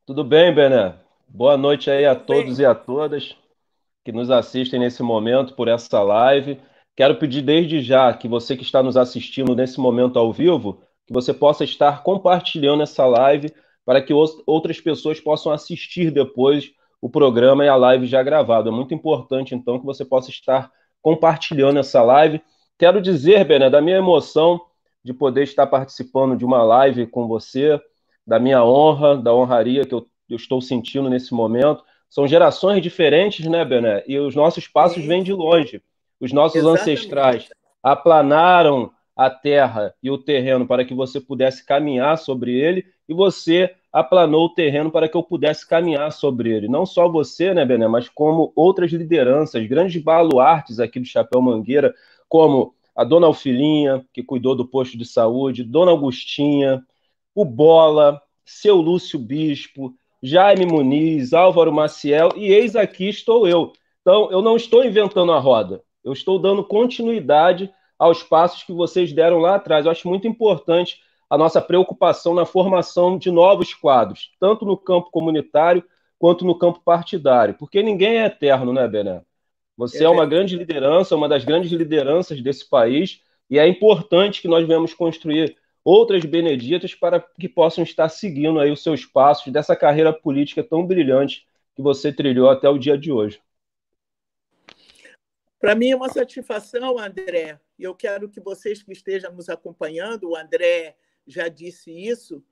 Tudo bem, Bené? Boa noite aí a Tudo todos bem? e a todas que nos assistem nesse momento por essa live. Quero pedir desde já que você que está nos assistindo nesse momento ao vivo, que você possa estar compartilhando essa live para que outras pessoas possam assistir depois o programa e a live já gravada. É muito importante, então, que você possa estar compartilhando essa live. Quero dizer, Bené, da minha emoção de poder estar participando de uma live com você, da minha honra, da honraria que eu estou sentindo nesse momento. São gerações diferentes, né, Bené? E os nossos passos Sim, vêm de longe. Os nossos ancestrais exatamente. aplanaram a terra e o terreno para que você pudesse caminhar sobre ele, e você aplanou o terreno para que eu pudesse caminhar sobre ele. Não só você, né, Bené, mas como outras lideranças, grandes baluartes aqui do Chapéu Mangueira, como a Dona Alfilinha, que cuidou do posto de saúde, Dona Augustinha, o Bola, seu Lúcio Bispo, Jaime Muniz, Álvaro Maciel, e eis aqui estou eu. Então, eu não estou inventando a roda, eu estou dando continuidade aos passos que vocês deram lá atrás. Eu acho muito importante a nossa preocupação na formação de novos quadros, tanto no campo comunitário quanto no campo partidário, porque ninguém é eterno, né, Bené? Você É é uma verdade. grande liderança, uma das grandes lideranças desse país, e é importante que nós venhamos construir outras beneditas para que possam estar seguindo aí os seus passos dessa carreira política tão brilhante que você trilhou até o dia de hoje. Para mim é uma satisfação, André, e eu quero que vocês que estejam nos acompanhando, o André já disse isso,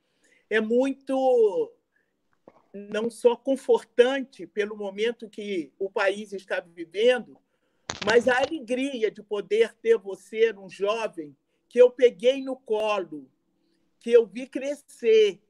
é muito não só confortante pelo momento que o país está vivendo, mas a alegria de poder ter você, um jovem, que eu peguei no colo, que eu vi crescer,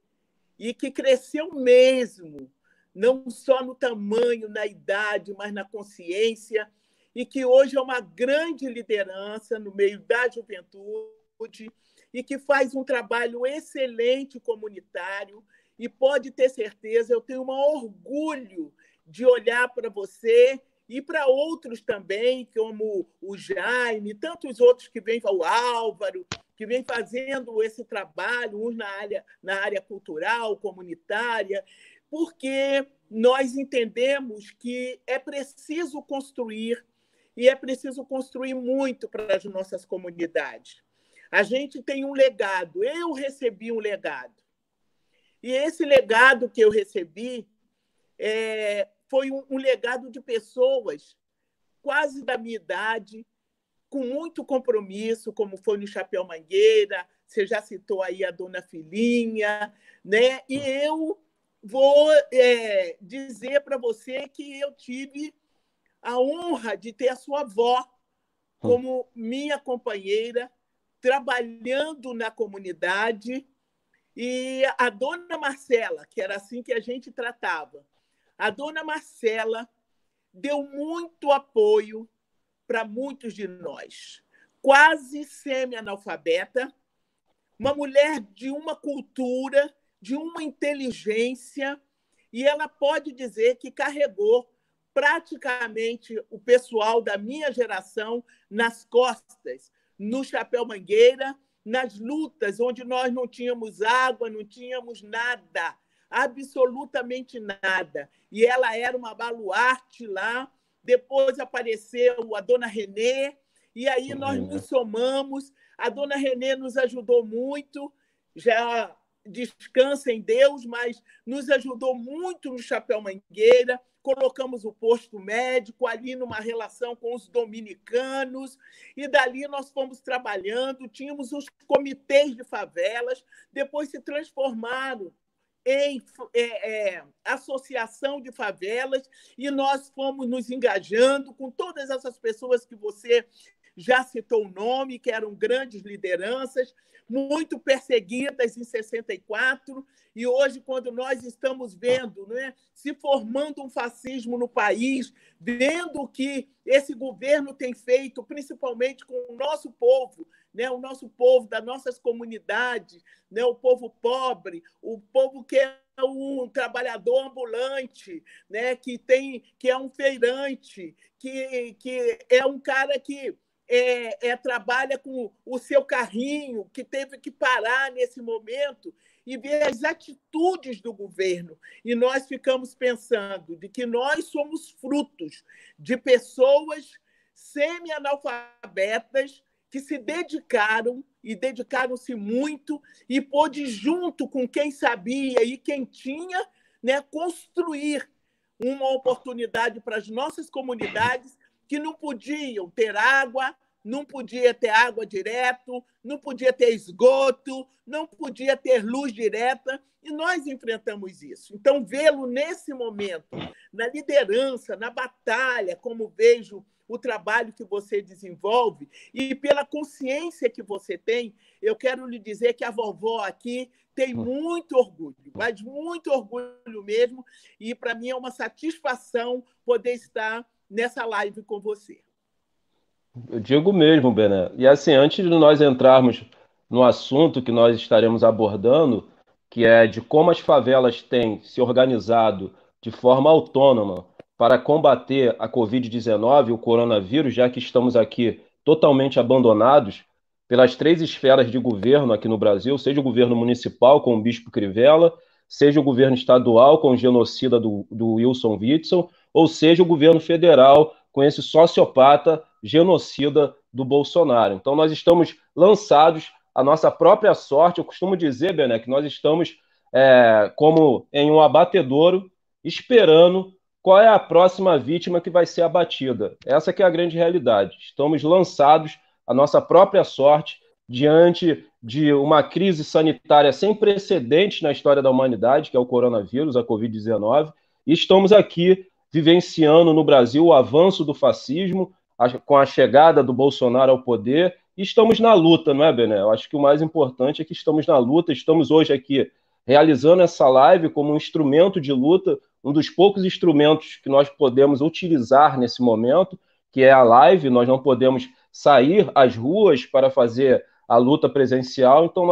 e que cresceu mesmo, não só no tamanho, na idade, mas na consciência, e que hoje é uma grande liderança no meio da juventude e que faz um trabalho excelente comunitário. E pode ter certeza, eu tenho um orgulho de olhar para você e para outros também, como o Jaime, tantos outros que vêm, o Álvaro, que vem fazendo esse trabalho, uns na área cultural, comunitária, porque nós entendemos que é preciso construir, e é preciso construir muito para as nossas comunidades. A gente tem um legado, eu recebi um legado, e esse legado que eu recebi foi um legado de pessoas quase da minha idade, com muito compromisso, como foi no Chapéu Mangueira, você já citou aí a Dona Filinha, né? E eu vou dizer para você que eu tive a honra de ter a sua avó como minha companheira, trabalhando na comunidade, e a Dona Marcela, que era assim que a gente tratava, a Dona Marcela deu muito apoio para muitos de nós. Quase semi-analfabeta, uma mulher de uma cultura, de uma inteligência, e ela pode dizer que carregou praticamente o pessoal da minha geração nas costas, no Chapéu Mangueira, nas lutas onde nós não tínhamos água, não tínhamos nada, absolutamente nada. E ela era uma baluarte lá. Depois apareceu a Dona Renê, e aí nós nos somamos. A Dona Renê nos ajudou muito, já descansa em Deus, mas nos ajudou muito no Chapéu Mangueira. Colocamos o posto médico ali numa relação com os dominicanos, e dali nós fomos trabalhando. Tínhamos os comitês de favelas, depois se transformaram em associação de favelas, e nós fomos nos engajando com todas essas pessoas que você já citou o nome, que eram grandes lideranças, muito perseguidas em 64, e hoje, quando nós estamos vendo, né, se formando um fascismo no país, vendo o que esse governo tem feito, principalmente com o nosso povo, né, o nosso povo das nossas comunidades, né, o povo pobre, o povo que é um trabalhador ambulante, né, que é um feirante, que é um cara que trabalha com o seu carrinho, que teve que parar nesse momento, e ver as atitudes do governo. E nós ficamos pensando de que nós somos frutos de pessoas semi-analfabetas que se dedicaram e dedicaram-se muito e pôde, junto com quem sabia e quem tinha, né, construir uma oportunidade para as nossas comunidades que não podiam ter água, não podia ter água direto, não podia ter esgoto, não podia ter luz direta, e nós enfrentamos isso. Então, vê-lo nesse momento, na liderança, na batalha, como vejo o trabalho que você desenvolve e pela consciência que você tem, eu quero lhe dizer que a vovó aqui tem muito orgulho, mas muito orgulho mesmo, e para mim é uma satisfação poder estar nessa live com você. Eu digo mesmo, Bené. E assim, antes de nós entrarmos no assunto que nós estaremos abordando, que é de como as favelas têm se organizado de forma autônoma para combater a Covid-19, o coronavírus, já que estamos aqui totalmente abandonados pelas três esferas de governo aqui no Brasil, seja o governo municipal com o Bispo Crivella, seja o governo estadual com o genocida do Wilson Witzel, ou seja o governo federal com esse sociopata genocida do Bolsonaro. Então, nós estamos lançados à nossa própria sorte. Eu costumo dizer, Bené, que nós estamos como em um abatedouro, esperando qual é a próxima vítima que vai ser abatida. Essa que é a grande realidade. Estamos lançados à nossa própria sorte diante de uma crise sanitária sem precedentes na história da humanidade, que é o coronavírus, a Covid-19, e estamos aqui vivenciando no Brasil o avanço do fascismo, com a chegada do Bolsonaro ao poder, e estamos na luta, não é, Bené? Eu acho que o mais importante é que estamos na luta, estamos hoje aqui realizando essa live como um instrumento de luta, um dos poucos instrumentos que nós podemos utilizar nesse momento, que é a live. Nós não podemos sair às ruas para fazer a luta presencial, então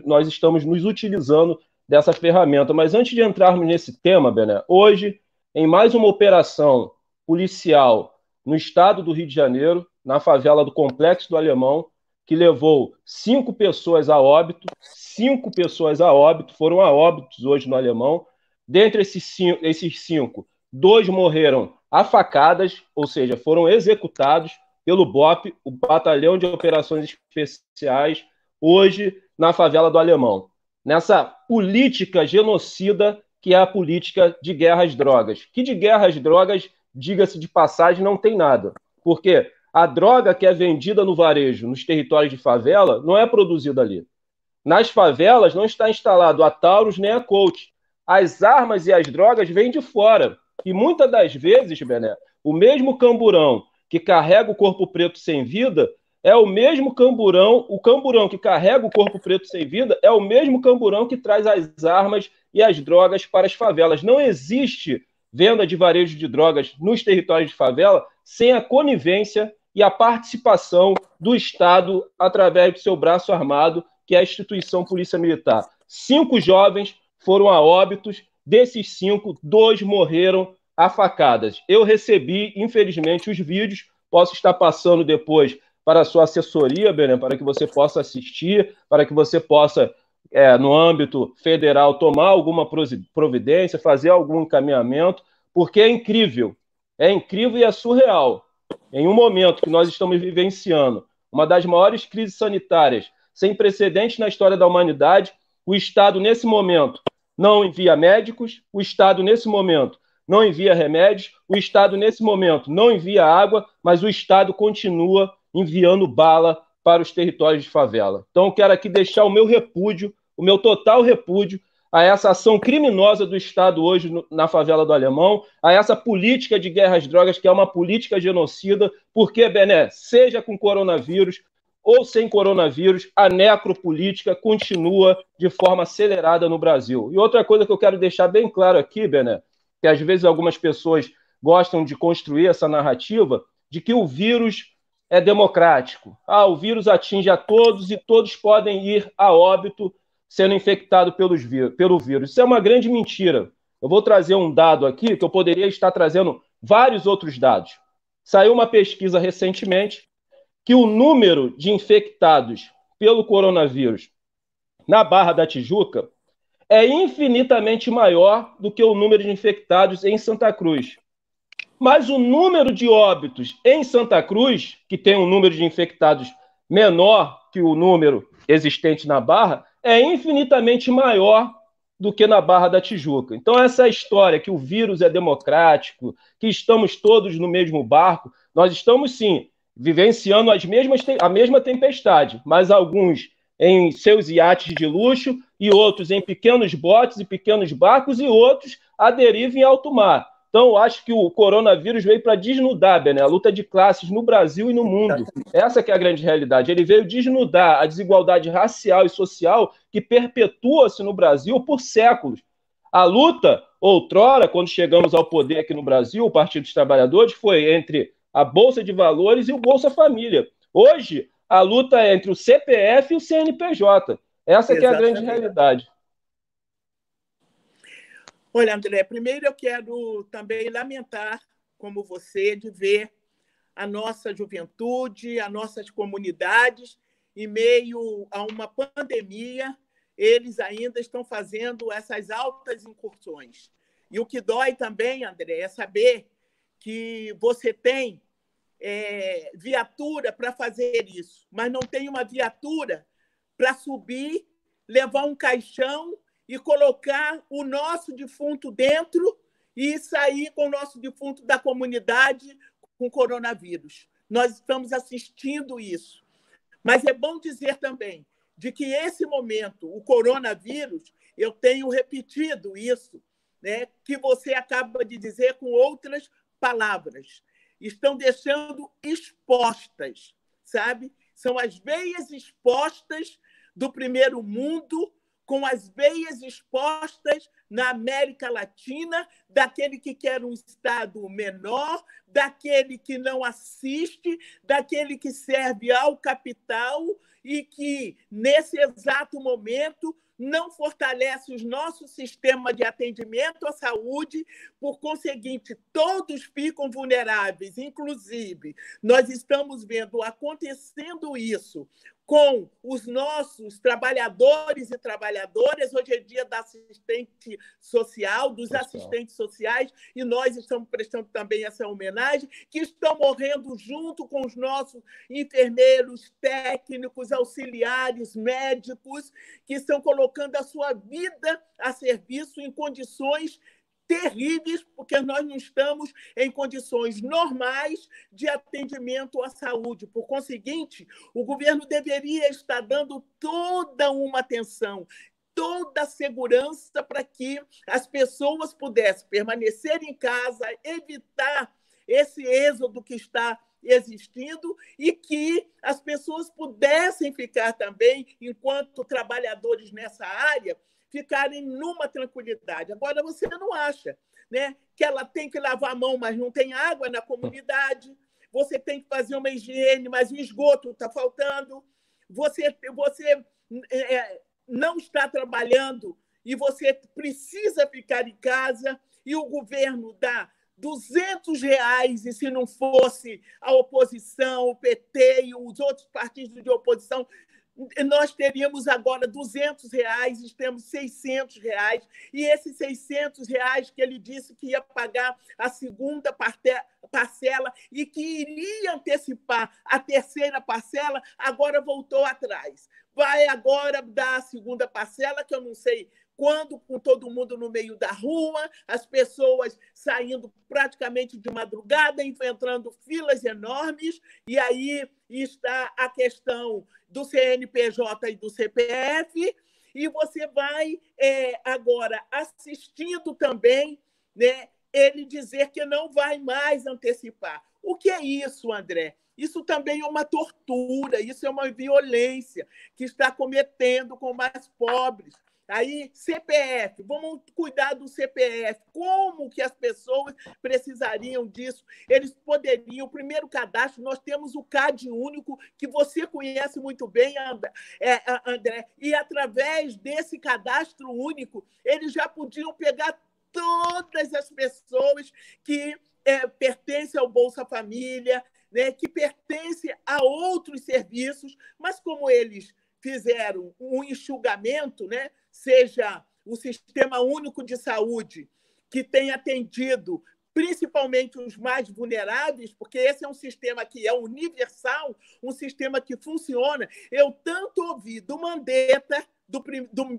nós estamos nos utilizando dessa ferramenta. Mas antes de entrarmos nesse tema, Bené, hoje, em mais uma operação policial no estado do Rio de Janeiro, na favela do Complexo do Alemão, que levou 5 pessoas a óbito. 5 pessoas a óbito, foram a óbitos hoje no Alemão. Dentre esses 5, 2 morreram a facadas, ou seja, foram executados pelo BOP, o Batalhão de Operações Especiais, hoje na favela do Alemão. Nessa política genocida que é a política de guerra às drogas. Que de guerra às drogas, diga-se de passagem, não tem nada. Porque a droga que é vendida no varejo, nos territórios de favela, não é produzida ali. Nas favelas não está instalado a Taurus nem a Colt. As armas e as drogas vêm de fora. E muitas das vezes, Bené, o mesmo camburão que carrega o corpo preto sem vida é o mesmo camburão, o camburão que carrega o corpo preto sem vida é o mesmo camburão que traz as armas e as drogas para as favelas. Não existe venda de varejo de drogas nos territórios de favela sem a conivência e a participação do Estado através do seu braço armado, que é a instituição Polícia Militar. 5 jovens foram a óbitos, desses 5, 2 morreram a facadas. Eu recebi, infelizmente, os vídeos, posso estar passando depois para a sua assessoria, Bené, para que você possa assistir, para que você possa, no âmbito federal, tomar alguma providência, fazer algum encaminhamento, porque é incrível e é surreal. Em um momento que nós estamos vivenciando uma das maiores crises sanitárias sem precedentes na história da humanidade, o Estado, nesse momento, não envia médicos, o Estado, nesse momento, não envia remédios, o Estado, nesse momento, não envia água, mas o Estado continua enviando bala para os territórios de favela. Então, eu quero aqui deixar o meu repúdio, o meu total repúdio a essa ação criminosa do Estado hoje na favela do Alemão, a essa política de guerra às drogas, que é uma política genocida, porque, Bené, seja com coronavírus ou sem coronavírus, a necropolítica continua de forma acelerada no Brasil. E outra coisa que eu quero deixar bem claro aqui, Bené, que às vezes algumas pessoas gostam de construir essa narrativa de que o vírus é democrático. O vírus atinge a todos e todos podem ir a óbito sendo infectado pelo vírus. Isso é uma grande mentira. Eu vou trazer um dado aqui, que eu poderia estar trazendo vários outros dados. Saiu uma pesquisa recentemente que o número de infectados pelo coronavírus na Barra da Tijuca é infinitamente maior do que o número de infectados em Santa Cruz. Mas o número de óbitos em Santa Cruz, que tem um número de infectados menor que o número existente na Barra, é infinitamente maior do que na Barra da Tijuca. Então, essa história que o vírus é democrático, que estamos todos no mesmo barco, nós estamos, sim, vivenciando a mesma tempestade, mas alguns em seus iates de luxo e outros em pequenos botes e pequenos barcos e outros à deriva em alto mar. Então, eu acho que o coronavírus veio para desnudar, Bené, a luta de classes no Brasil e no mundo. Essa que é a grande realidade. Ele veio desnudar a desigualdade racial e social que perpetua-se no Brasil por séculos. A luta, outrora, quando chegamos ao poder aqui no Brasil, o Partido dos Trabalhadores, foi entre a Bolsa de Valores e o Bolsa Família. Hoje, a luta é entre o CPF e o CNPJ. Essa que é a grande realidade. Olha, André, primeiro eu quero também lamentar, como você, de ver a nossa juventude, as nossas comunidades, em meio a uma pandemia, eles ainda estão fazendo essas altas incursões. E o que dói também, André, é saber que você tem viatura para fazer isso, mas não tem uma viatura para subir, levar um caixão e colocar o nosso defunto dentro e sair com o nosso defunto da comunidade com coronavírus. Nós estamos assistindo isso. Mas é bom dizer também de que esse momento, o coronavírus, eu tenho repetido isso, né, que você acaba de dizer com outras palavras, estão deixando expostas, sabe? São as veias expostas do primeiro mundo, com as veias expostas na América Latina, daquele que quer um Estado menor, daquele que não assiste, daquele que serve ao capital e que, nesse exato momento, não fortalece o nosso sistema de atendimento à saúde, por conseguinte, todos ficam vulneráveis, inclusive, nós estamos vendo acontecendo isso com os nossos trabalhadores e trabalhadoras, hoje é dia da assistente social, dos assistentes sociais, e nós estamos prestando também essa homenagem, que estão morrendo junto com os nossos enfermeiros, técnicos, auxiliares, médicos, que estão colocando a sua vida a serviço em condições terríveis, porque nós não estamos em condições normais de atendimento à saúde. Por conseguinte, o governo deveria estar dando toda uma atenção, toda a segurança para que as pessoas pudessem permanecer em casa, evitar esse êxodo que está existindo e que as pessoas pudessem ficar também, enquanto trabalhadores nessa área, ficarem numa tranquilidade. Agora, você não acha, né, que ela tem que lavar a mão, mas não tem água na comunidade, você tem que fazer uma higiene, mas o esgoto está faltando, você não está trabalhando e você precisa ficar em casa e o governo dá R$ 200, e se não fosse a oposição, o PT e os outros partidos de oposição, nós teríamos agora R$ 200, e temos R$ 600, e esses R$ 600 que ele disse que ia pagar a segunda parcela e que iria antecipar a terceira parcela, agora voltou atrás. Vai agora dar a segunda parcela, que eu não sei quando, com todo mundo no meio da rua, as pessoas saindo praticamente de madrugada, enfrentando filas enormes, e aí está a questão do CNPJ e do CPF, e você vai agora assistindo também, né, ele dizer que não vai mais antecipar. O que é isso, André? Isso também é uma tortura, isso é uma violência que está cometendo com os mais pobres. Aí, CPF, vamos cuidar do CPF. Como que as pessoas precisariam disso? Eles poderiam, o primeiro cadastro, nós temos o CAD único, que você conhece muito bem, André, e através desse cadastro único, eles já podiam pegar todas as pessoas que pertencem ao Bolsa Família, né, que pertencem a outros serviços, mas como eles fizeram um enxugamento, né, seja o Sistema Único de Saúde, que tem atendido principalmente os mais vulneráveis, porque esse é um sistema que é universal, um sistema que funciona. Eu tanto ouvi do Mandetta, do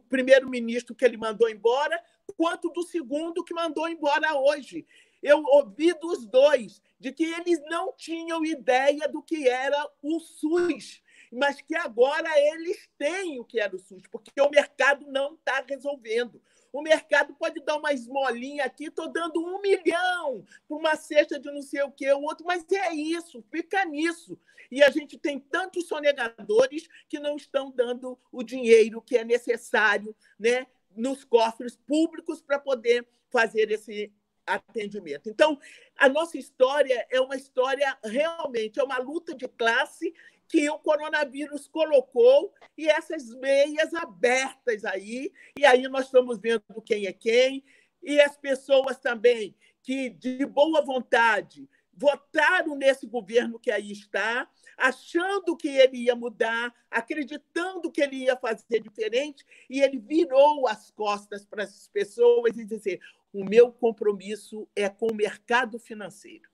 primeiro-ministro que ele mandou embora, quanto do segundo que mandou embora hoje. Eu ouvi dos dois, de que eles não tinham ideia do que era o SUS, mas que agora eles têm o que era o SUS, porque o mercado não está resolvendo. O mercado pode dar uma esmolinha aqui, estou dando 1 milhão para uma cesta de não sei o que, o outro, mas é isso, fica nisso. E a gente tem tantos sonegadores que não estão dando o dinheiro que é necessário, né, nos cofres públicos para poder fazer esse atendimento. Então, a nossa história é uma história realmente, é uma luta de classe que o coronavírus colocou e essas meias abertas aí, e aí nós estamos vendo quem é quem, e as pessoas também que, de boa vontade, votaram nesse governo que aí está, achando que ele ia mudar, acreditando que ele ia fazer diferente, e ele virou as costas para as pessoas e dizer: o meu compromisso é com o mercado financeiro.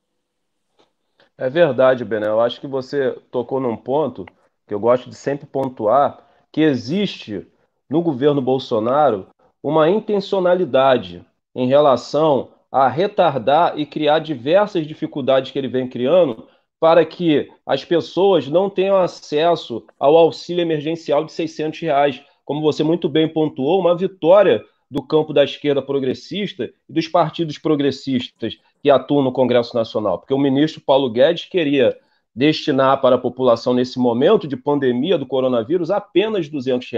É verdade, Bené. Eu acho que você tocou num ponto que eu gosto de sempre pontuar, que existe no governo Bolsonaro uma intencionalidade em relação a retardar e criar diversas dificuldades que ele vem criando para que as pessoas não tenham acesso ao auxílio emergencial de R$ 600. Como você muito bem pontuou, uma vitória do campo da esquerda progressista e dos partidos progressistas que atuam no Congresso Nacional, porque o ministro Paulo Guedes queria destinar para a população nesse momento de pandemia do coronavírus apenas R$ 200.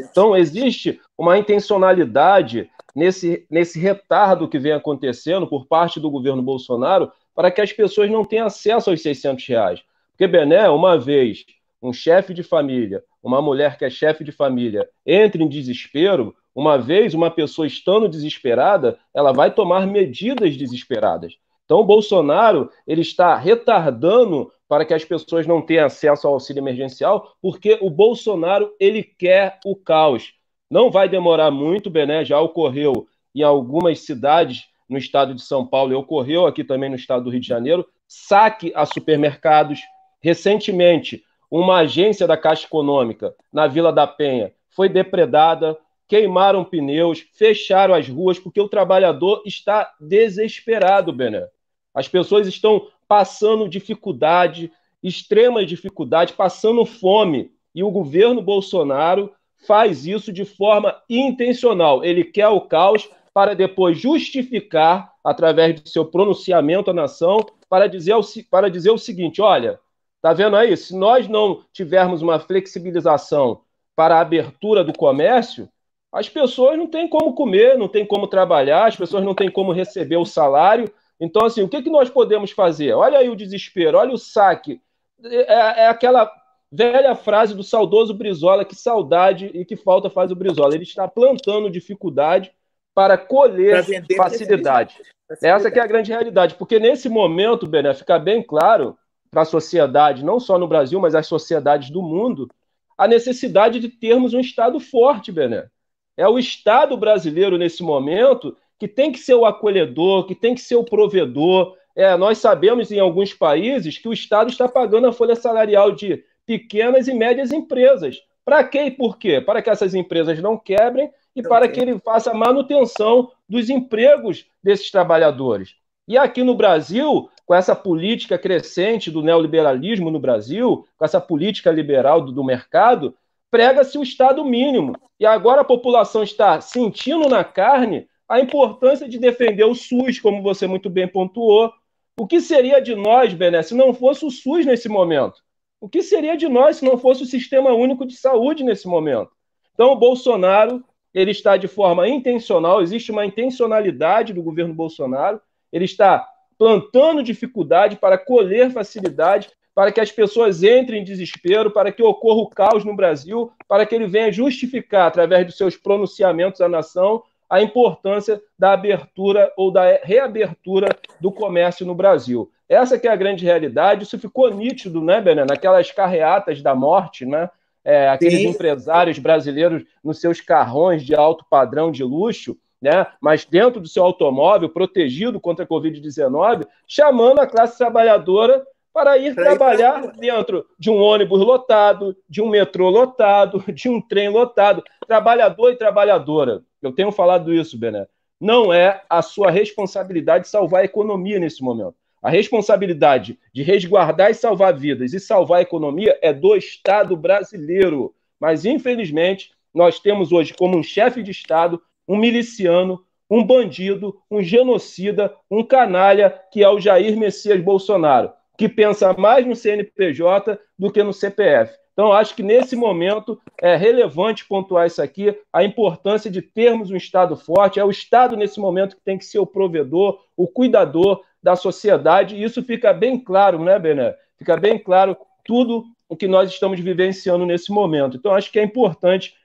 Então, existe uma intencionalidade nesse retardo que vem acontecendo por parte do governo Bolsonaro para que as pessoas não tenham acesso aos R$ 600. Porque, Bené, uma vez um chefe de família, uma mulher que é chefe de família, entra em desespero, uma vez uma pessoa estando desesperada, ela vai tomar medidas desesperadas. Então, o Bolsonaro ele está retardando para que as pessoas não tenham acesso ao auxílio emergencial, porque o Bolsonaro ele quer o caos. Não vai demorar muito, Bené, já ocorreu em algumas cidades no estado de São Paulo e ocorreu aqui também no estado do Rio de Janeiro, saque a supermercados. Recentemente, uma agência da Caixa Econômica na Vila da Penha foi depredada, queimaram pneus, fecharam as ruas, porque o trabalhador está desesperado, Bené. As pessoas estão passando dificuldade, extrema dificuldade, passando fome. E o governo Bolsonaro faz isso de forma intencional. Ele quer o caos para depois justificar, através do seu pronunciamento à nação, para dizer o seguinte: olha, tá vendo aí? Se nós não tivermos uma flexibilização para a abertura do comércio, as pessoas não têm como comer, não têm como trabalhar, as pessoas não têm como receber o salário. Então, assim, o que nós podemos fazer? Olha aí o desespero, olha o saque. É aquela velha frase do saudoso Brizola, que saudade e que falta faz o Brizola. Ele está plantando dificuldade para colher facilidade. Essa que é a grande realidade, porque nesse momento, Bené, fica bem claro para a sociedade, não só no Brasil, mas as sociedades do mundo, a necessidade de termos um Estado forte, Bené. É o Estado brasileiro, nesse momento, que tem que ser o acolhedor, que tem que ser o provedor. Nós sabemos, em alguns países, que o Estado está pagando a folha salarial de pequenas e médias empresas. Para quê e por quê? Para que essas empresas não quebrem e para que ele faça a manutenção dos empregos desses trabalhadores. E aqui no Brasil, com essa política crescente do neoliberalismo no Brasil, com essa política liberal do mercado, prega-se o Estado mínimo. E agora a população está sentindo na carne a importância de defender o SUS, como você muito bem pontuou. O que seria de nós, Bené, se não fosse o SUS nesse momento? O que seria de nós se não fosse o Sistema Único de Saúde nesse momento? Então, o Bolsonaro ele está de forma intencional, existe uma intencionalidade do governo Bolsonaro, ele está plantando dificuldade para colher facilidade, para que as pessoas entrem em desespero, para que ocorra o caos no Brasil, para que ele venha justificar, através dos seus pronunciamentos à nação, a importância da abertura ou da reabertura do comércio no Brasil. Essa que é a grande realidade, isso ficou nítido, né, Bené, naquelas carreatas da morte, né, aqueles Sim. empresários brasileiros nos seus carrões de alto padrão de luxo, né? Mas dentro do seu automóvel, protegido contra a Covid-19, chamando a classe trabalhadora para ir trabalhar dentro de um ônibus lotado, de um metrô lotado, de um trem lotado. Trabalhador e trabalhadora, eu tenho falado isso, Bené, não é a sua responsabilidade salvar a economia nesse momento. A responsabilidade de resguardar e salvar vidas e salvar a economia é do Estado brasileiro. Mas, infelizmente, nós temos hoje como um chefe de Estado um miliciano, um bandido, um genocida, um canalha, que é o Jair Messias Bolsonaro, que pensa mais no CNPJ do que no CPF. Então, acho que nesse momento é relevante pontuar isso aqui, a importância de termos um Estado forte. É o Estado, nesse momento, que tem que ser o provedor, o cuidador da sociedade, e isso fica bem claro, né, Bené? Fica bem claro tudo o que nós estamos vivenciando nesse momento. Então, acho que é importante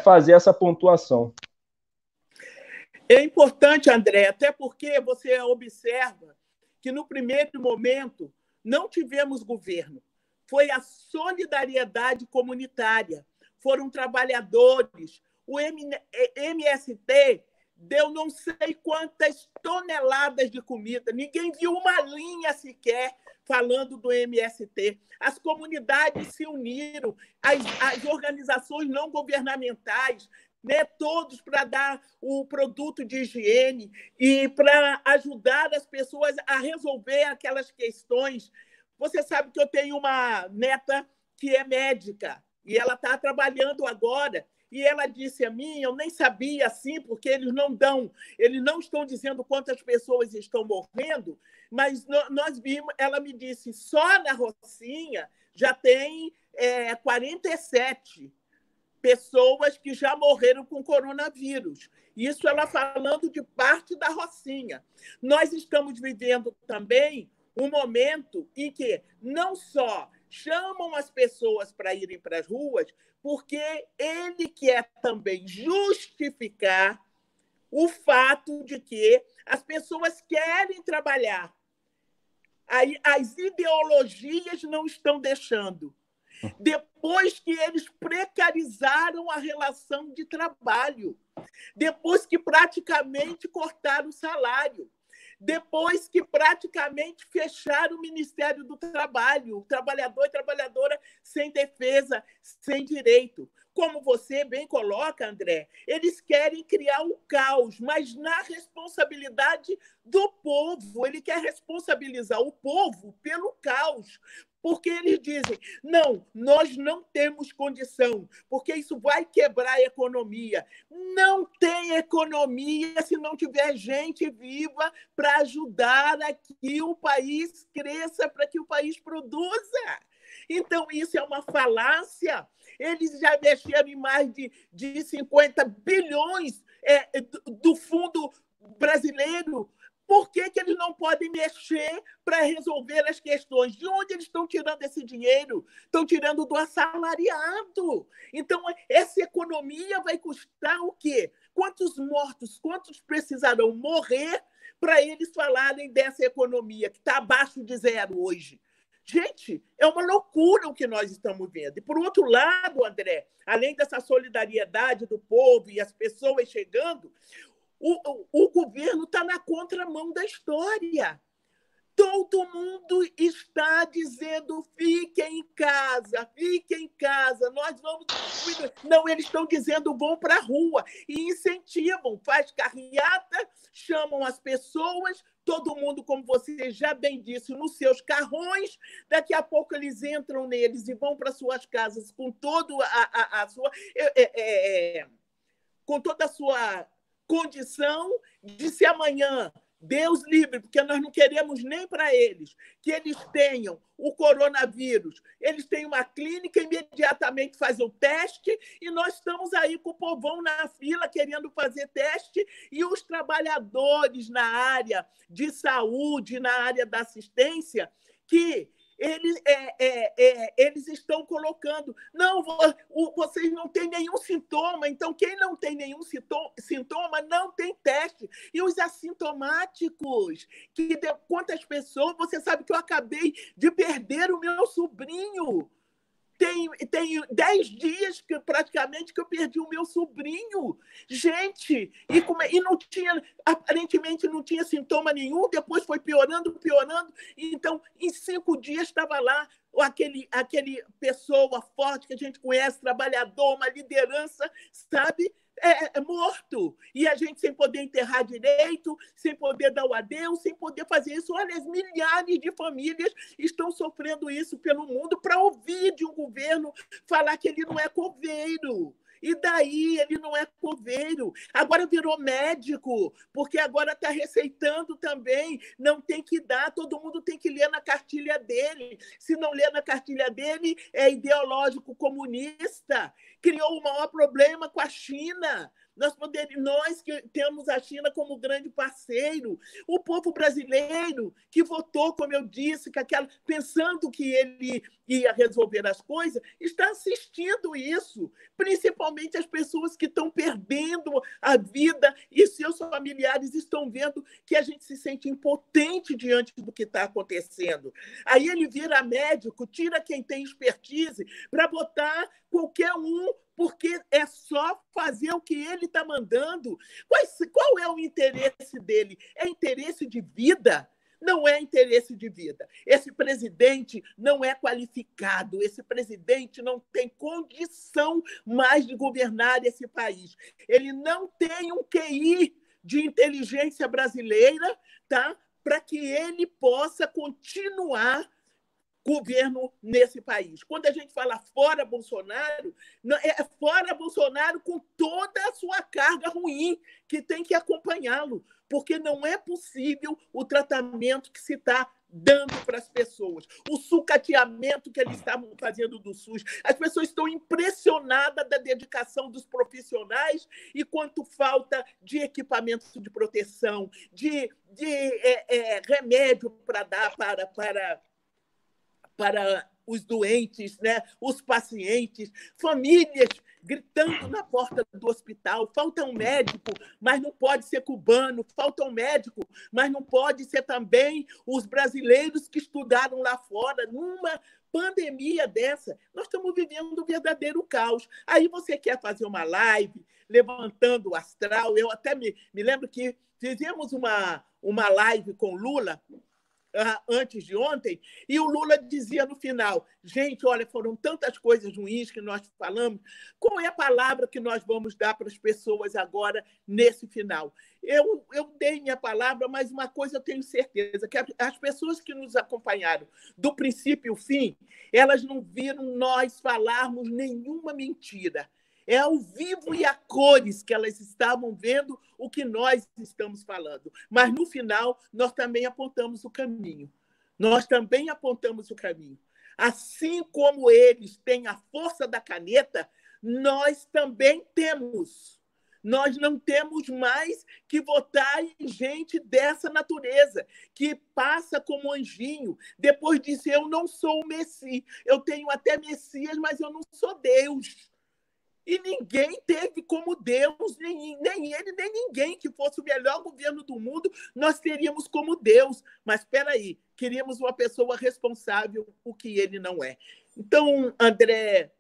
fazer essa pontuação. É importante, André, até porque você observa que, no primeiro momento, não tivemos governo. Foi a solidariedade comunitária. Foram trabalhadores. O MST deu não sei quantas toneladas de comida. Ninguém viu uma linha sequer falando do MST. As comunidades se uniram, as organizações não governamentais, né, todos para dar o produto de higiene e para ajudar as pessoas a resolver aquelas questões. Você sabe que eu tenho uma neta que é médica e ela está trabalhando agora. E ela disse a mim, eu nem sabia assim, porque eles não estão dizendo quantas pessoas estão morrendo, mas nós vimos, ela me disse, só na Rocinha já tem 47 pessoas que já morreram com coronavírus. Isso ela falando de parte da Rocinha. Nós estamos vivendo também um momento em que não só chamam as pessoas para irem para as ruas, porque ele quer também justificar o fato de que as pessoas querem trabalhar. As ideologias não estão deixando. Depois que eles precarizaram a relação de trabalho, depois que praticamente cortaram o salário, depois que praticamente fecharam o Ministério do Trabalho, o trabalhador e trabalhadora sem defesa, sem direito. Como você bem coloca, André, eles querem criar um caos, mas na responsabilidade do povo. Ele quer responsabilizar o povo pelo caos, porque eles dizem, não, nós não temos condição, porque isso vai quebrar a economia. Não tem economia se não tiver gente viva para ajudar a que o país cresça, para que o país produza. Então, isso é uma falácia. Eles já mexeram em mais de 50 bilhões do fundo brasileiro. Por que eles não podem mexer para resolver as questões? De onde eles estão tirando esse dinheiro? Estão tirando do assalariado. Então, essa economia vai custar o quê? Quantos mortos, quantos precisarão morrer para eles falarem dessa economia que está abaixo de zero hoje? Gente, é uma loucura o que nós estamos vendo. E, por outro lado, André, além dessa solidariedade do povo e as pessoas chegando, o governo está na contramão da história. Todo mundo está dizendo fiquem em casa, nós vamos... Não, eles estão dizendo vão para a rua e incentivam, faz carreata, chamam as pessoas, todo mundo, como você já bem disse, nos seus carrões, daqui a pouco eles entram neles e vão para suas casas com toda a sua... com toda a sua condição de se amanhã, Deus livre, porque nós não queremos nem para eles, que eles tenham o coronavírus. Eles têm uma clínica, imediatamente fazem o teste, e nós estamos aí com o povão na fila querendo fazer teste, e os trabalhadores na área de saúde, na área da assistência, que eles estão colocando, não, vocês não têm nenhum sintoma, então quem não tem nenhum sintoma não tem teste. E os assintomáticos, quantas pessoas, você sabe que eu acabei de perder o meu sobrinho Tem 10 dias que praticamente que eu perdi o meu sobrinho. Gente, e não tinha, aparentemente não tinha sintoma nenhum, depois foi piorando, piorando. Então, em 5 dias estava lá aquele pessoa forte que a gente conhece, trabalhador, uma liderança, sabe? Morto. E a gente sem poder enterrar direito, sem poder dar o adeus, sem poder fazer isso. Olha, as milhares de famílias estão sofrendo isso pelo mundo para ouvir de um governo falar que ele não é coveiro. E daí ele não é coveiro. Agora virou médico, porque agora está receitando também. Não tem que dar, todo mundo tem que ler na cartilha dele. Se não ler na cartilha dele, é ideológico comunista. Criou o maior problema com a China. Nós que temos a China como grande parceiro, o povo brasileiro que votou, como eu disse, pensando que ele ia resolver as coisas, está assistindo isso, principalmente as pessoas que estão perdendo a vida e seus familiares estão vendo que a gente se sente impotente diante do que está acontecendo. Aí ele vira médico, tira quem tem expertise para botar qualquer um, porque é só fazer o que ele está mandando. Qual é o interesse dele? É interesse de vida? Não é interesse de vida. Esse presidente não é qualificado, esse presidente não tem condição mais de governar esse país. Ele não tem um QI de inteligência brasileira, tá? Para que ele possa continuar governo nesse país. Quando a gente fala fora Bolsonaro, é fora Bolsonaro com toda a sua carga ruim que tem que acompanhá-lo, porque não é possível o tratamento que se está dando para as pessoas, o sucateamento que eles estavam fazendo do SUS. As pessoas estão impressionadas da dedicação dos profissionais e quanto falta de equipamentos de proteção, de remédio para dar para os doentes, né? Os pacientes, famílias gritando na porta do hospital. Falta um médico, mas não pode ser cubano. Falta um médico, mas não pode ser também os brasileiros que estudaram lá fora. Numa pandemia dessa, nós estamos vivendo um verdadeiro caos. Aí você quer fazer uma live levantando o astral. Eu até me lembro que fizemos uma live com Lula antes de ontem, e o Lula dizia no final, gente, olha, foram tantas coisas ruins que nós falamos, qual é a palavra que nós vamos dar para as pessoas agora, nesse final? Eu dei minha palavra, mas uma coisa eu tenho certeza, que as pessoas que nos acompanharam do princípio ao fim, elas não viram nós falarmos nenhuma mentira. É ao vivo e a cores que elas estavam vendo o que nós estamos falando. Mas, no final, nós também apontamos o caminho. Nós também apontamos o caminho. Assim como eles têm a força da caneta, nós também temos. Nós não temos mais que votar em gente dessa natureza, que passa como anjinho. Depois disse, eu não sou o Messias. Eu tenho até Messias, mas eu não sou Deus. E ninguém teve como Deus, nem ele, nem ninguém que fosse o melhor governo do mundo, nós teríamos como Deus. Mas espera aí, queríamos uma pessoa responsável, o que ele não é. Então, André,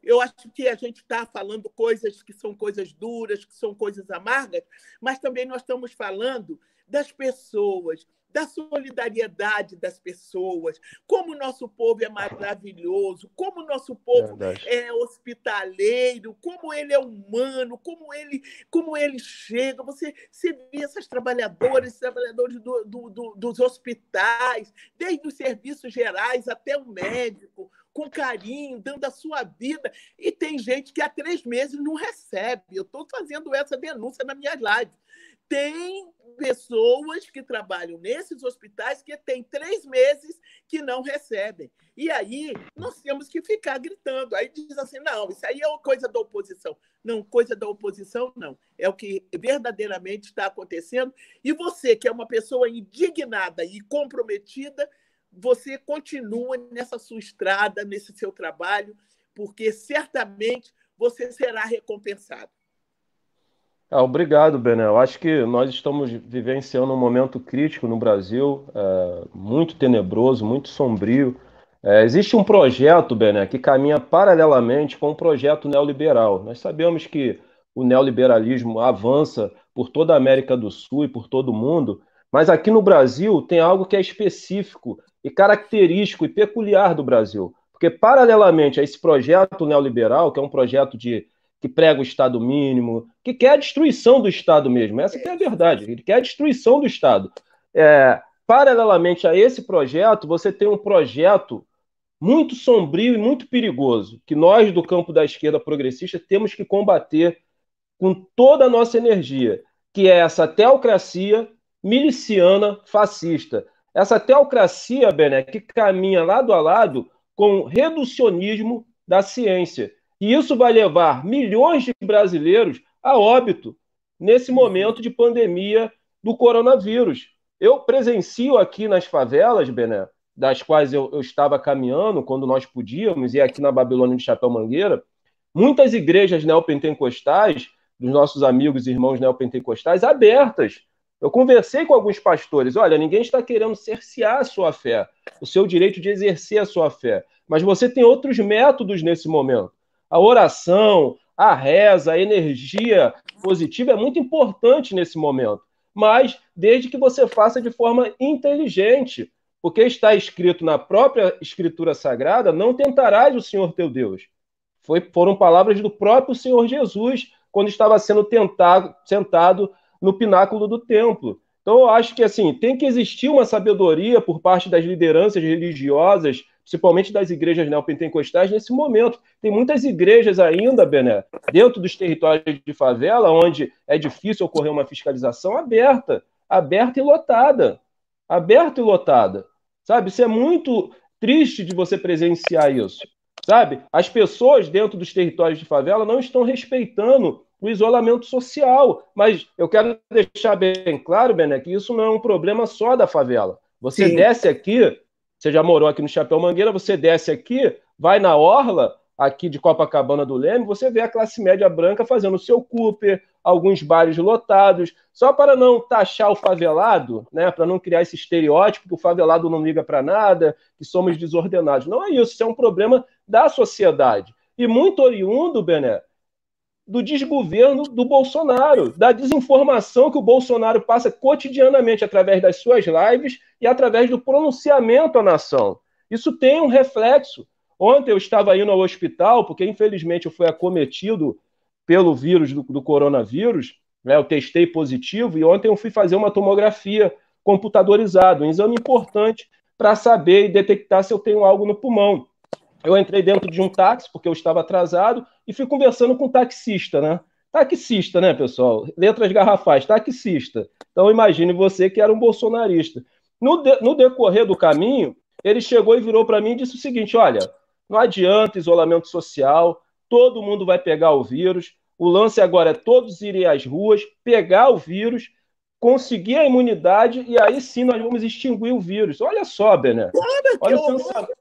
eu acho que a gente está falando coisas que são coisas duras, que são coisas amargas, mas também nós estamos falando das pessoas, da solidariedade das pessoas, como o nosso povo é maravilhoso, como o nosso povo é hospitaleiro, como ele é humano, como ele chega. Você vê essas trabalhadoras dos hospitais, desde os serviços gerais até o médico, com carinho, dando a sua vida. E tem gente que há 3 meses não recebe. Eu estou fazendo essa denúncia na minha live. Tem pessoas que trabalham nesses hospitais que têm 3 meses que não recebem. E aí nós temos que ficar gritando. Aí diz assim, não, isso aí é coisa da oposição. Não, coisa da oposição não. É o que verdadeiramente está acontecendo. E você, que é uma pessoa indignada e comprometida, você continua nessa sua estrada, nesse seu trabalho, porque certamente você será recompensado. Obrigado, Bené. Eu acho que nós estamos vivenciando um momento crítico no Brasil, muito tenebroso, muito sombrio. Existe um projeto, Bené, que caminha paralelamente com o projeto neoliberal. Nós sabemos que o neoliberalismo avança por toda a América do Sul e por todo o mundo, mas aqui no Brasil tem algo que é específico e característico e peculiar do Brasil. Porque, paralelamente a esse projeto neoliberal, que é um projeto que prega o Estado mínimo, que quer a destruição do Estado mesmo, essa que é a verdade, ele quer a destruição do Estado. Paralelamente a esse projeto, você tem um projeto muito sombrio e muito perigoso, que nós do campo da esquerda progressista temos que combater com toda a nossa energia, que é essa teocracia miliciana fascista. Essa teocracia, Bené, que caminha lado a lado com o reducionismo da ciência. E isso vai levar milhões de brasileiros a óbito nesse momento de pandemia do coronavírus. Eu presencio aqui nas favelas, Bené, das quais eu estava caminhando quando nós podíamos, e aqui na Babilônia de Chapéu Mangueira, muitas igrejas neopentecostais, dos nossos amigos e irmãos neopentecostais, abertas. Eu conversei com alguns pastores, olha, ninguém está querendo cercear a sua fé, o seu direito de exercer a sua fé, mas você tem outros métodos nesse momento. A oração, a reza, a energia positiva é muito importante nesse momento, mas desde que você faça de forma inteligente, porque está escrito na própria Escritura Sagrada, não tentarás o Senhor teu Deus. Foram palavras do próprio Senhor Jesus, quando estava sendo sentado no pináculo do templo. Então, eu acho que assim tem que existir uma sabedoria por parte das lideranças religiosas, principalmente das igrejas neopentecostais, nesse momento. Tem muitas igrejas ainda, Bené, dentro dos territórios de favela, onde é difícil ocorrer uma fiscalização aberta e lotada. Aberta e lotada. Sabe, isso é muito triste de você presenciar isso. Sabe? As pessoas dentro dos territórios de favela não estão respeitando o isolamento social. Mas eu quero deixar bem claro, Bené, que isso não é um problema só da favela. Você Sim. desce aqui, você já morou aqui no Chapéu Mangueira, você desce aqui, vai na orla aqui de Copacabana do Leme, você vê a classe média branca fazendo o seu Cooper, alguns bares lotados, só para não taxar o favelado, né, para não criar esse estereótipo que o favelado não liga para nada, que somos desordenados. Não é isso é um problema da sociedade. E muito oriundo, Bené, do desgoverno do Bolsonaro, da desinformação que o Bolsonaro passa cotidianamente através das suas lives e através do pronunciamento à nação. Isso tem um reflexo. Ontem eu estava indo ao hospital, porque infelizmente eu fui acometido pelo vírus do coronavírus, né? Eu testei positivo e ontem eu fui fazer uma tomografia computadorizada, um exame importante para saber e detectar se eu tenho algo no pulmão. Eu entrei dentro de um táxi, porque eu estava atrasado, e fui conversando com um taxista, né? Taxista, né, pessoal? Letras garrafais, taxista. Então, imagine você que era um bolsonarista. No decorrer do caminho, ele chegou e virou para mim e disse o seguinte: olha, não adianta isolamento social, todo mundo vai pegar o vírus, o lance agora é todos irem às ruas, pegar o vírus, conseguir a imunidade, e aí sim nós vamos extinguir o vírus. Olha só, Bené. Olha o pensamento.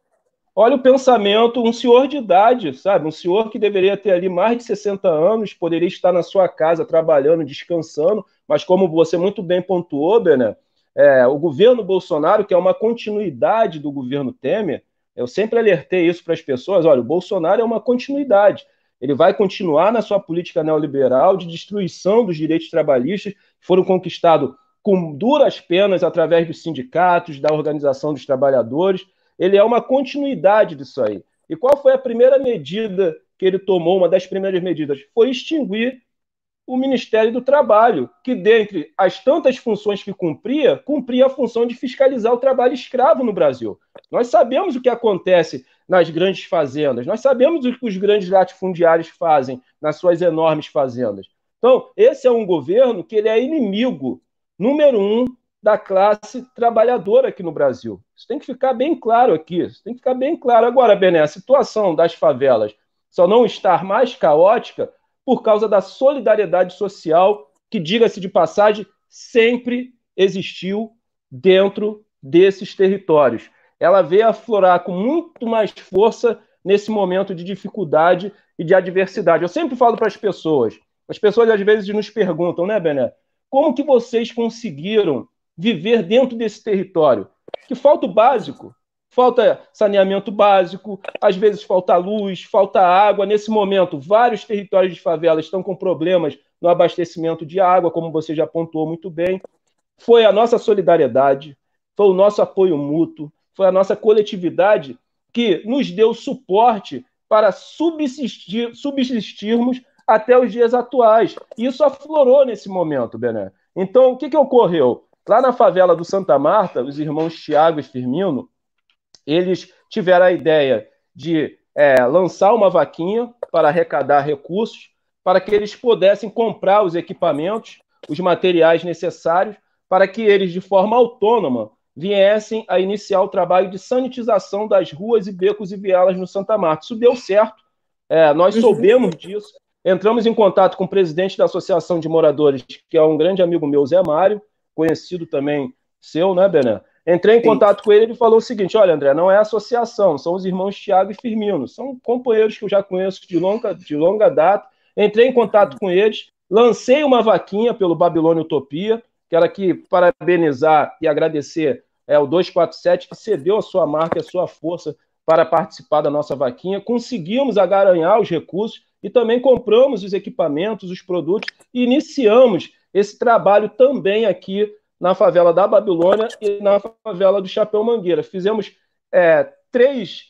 Olha o pensamento, um senhor de idade, sabe? Um senhor que deveria ter ali mais de 60 anos, poderia estar na sua casa trabalhando, descansando, mas como você muito bem pontuou, Bené, o governo Bolsonaro, que é uma continuidade do governo Temer, eu sempre alertei isso para as pessoas, olha, o Bolsonaro é uma continuidade, ele vai continuar na sua política neoliberal de destruição dos direitos trabalhistas que foram conquistados com duras penas através dos sindicatos, da organização dos trabalhadores. Ele é uma continuidade disso aí. E qual foi a primeira medida que ele tomou? Uma das primeiras medidas foi extinguir o Ministério do Trabalho, que dentre as tantas funções que cumpria a função de fiscalizar o trabalho escravo no Brasil. Nós sabemos o que acontece nas grandes fazendas, nós sabemos o que os grandes latifundiários fazem nas suas enormes fazendas. Então, esse é um governo que ele é inimigo número um da classe trabalhadora aqui no Brasil. Isso tem que ficar bem claro aqui. Isso tem que ficar bem claro. Agora, Bené, a situação das favelas só não estar mais caótica por causa da solidariedade social que, diga-se de passagem, sempre existiu dentro desses territórios. Ela veio aflorar com muito mais força nesse momento de dificuldade e de adversidade. Eu sempre falo para as pessoas às vezes nos perguntam, né, Bené, como que vocês conseguiram viver dentro desse território? Que falta o básico. falta saneamento básico, às vezes falta luz, falta água. Nesse momento, vários territórios de favela estão com problemas no abastecimento de água, como você já pontuou muito bem. Foi a nossa solidariedade, foi o nosso apoio mútuo, foi a nossa coletividade que nos deu suporte para subsistirmos até os dias atuais. E isso aflorou nesse momento, Bené. Então, o que ocorreu? Lá na favela do Santa Marta, os irmãos Tiago e Firmino, eles tiveram a ideia de lançar uma vaquinha para arrecadar recursos, para que eles pudessem comprar os equipamentos, os materiais necessários, para que eles, de forma autônoma, viessem a iniciar o trabalho de sanitização das ruas e becos e vielas no Santa Marta. Isso deu certo, nós soubemos disso, entramos em contato com o presidente da Associação de Moradores, que é um grande amigo meu, Zé Mário, conhecido também seu, né, Bené? Entrei em contato com ele e ele falou o seguinte: olha, André, não é associação, são os irmãos Tiago e Firmino, são companheiros que eu já conheço de longa data. Entrei em contato com eles, lancei uma vaquinha pelo Babilônia Utopia, quero aqui parabenizar e agradecer o 247, que cedeu a sua marca e a sua força para participar da nossa vaquinha. Conseguimos agaranhar os recursos e também compramos os equipamentos, os produtos, e iniciamos esse trabalho também aqui na favela da Babilônia e na favela do Chapéu Mangueira. Fizemos 3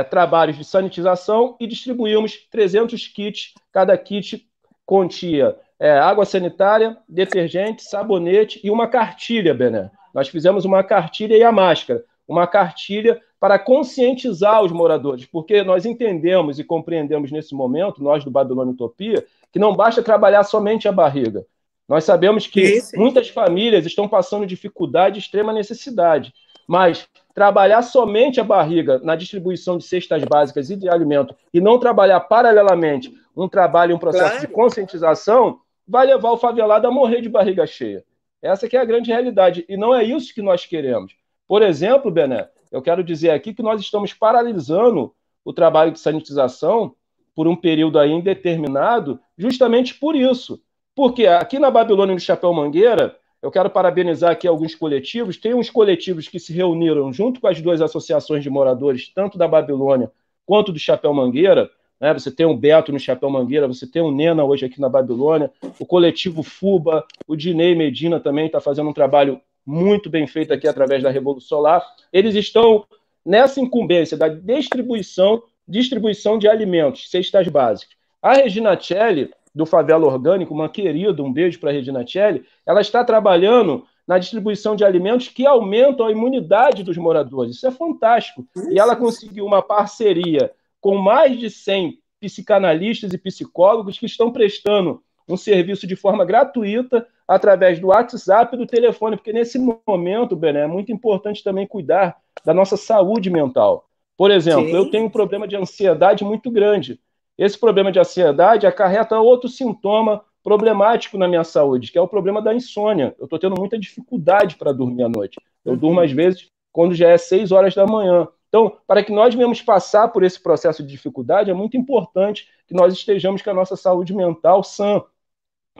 trabalhos de sanitização e distribuímos 300 kits. Cada kit continha água sanitária, detergente, sabonete e uma cartilha, Bené. Nós fizemos uma cartilha e a máscara. Uma cartilha para conscientizar os moradores, porque nós entendemos e compreendemos nesse momento, nós do Babilônia Utopia, que não basta trabalhar somente a barriga. Nós sabemos que muitas famílias estão passando dificuldade e extrema necessidade, mas trabalhar somente a barriga na distribuição de cestas básicas e de alimento e não trabalhar paralelamente um trabalho, um processo de conscientização, vai levar o favelado a morrer de barriga cheia. Essa que é a grande realidade, e não é isso que nós queremos. Por exemplo, Bené, eu quero dizer aqui que nós estamos paralisando o trabalho de sanitização por um período aí indeterminado, justamente por isso. Porque aqui na Babilônia e no Chapéu Mangueira, eu quero parabenizar aqui alguns coletivos, tem uns coletivos que se reuniram junto com as 2 associações de moradores, tanto da Babilônia quanto do Chapéu Mangueira, né? Você tem o Beto no Chapéu Mangueira, você tem o Nena hoje aqui na Babilônia, o coletivo FUBA, o Dinei Medina também está fazendo um trabalho muito bem feito aqui através da Revolução Solar. Eles estão nessa incumbência da distribuição de alimentos, cestas básicas. A Regina Celli, do Favela Orgânico, uma querida, um beijo para a Regina Celli, ela está trabalhando na distribuição de alimentos que aumentam a imunidade dos moradores. Isso é fantástico. E ela conseguiu uma parceria com mais de 100 psicanalistas e psicólogos que estão prestando um serviço de forma gratuita através do WhatsApp e do telefone, porque nesse momento, Bené, é muito importante também cuidar da nossa saúde mental. Por exemplo, eu tenho um problema de ansiedade muito grande. Esse problema de ansiedade acarreta outro sintoma problemático na minha saúde, que é o problema da insônia. Eu estou tendo muita dificuldade para dormir à noite. Eu durmo, às vezes, quando já é 6 horas da manhã. Então, para que nós venhamos passar por esse processo de dificuldade, é muito importante que nós estejamos com a nossa saúde mental sã.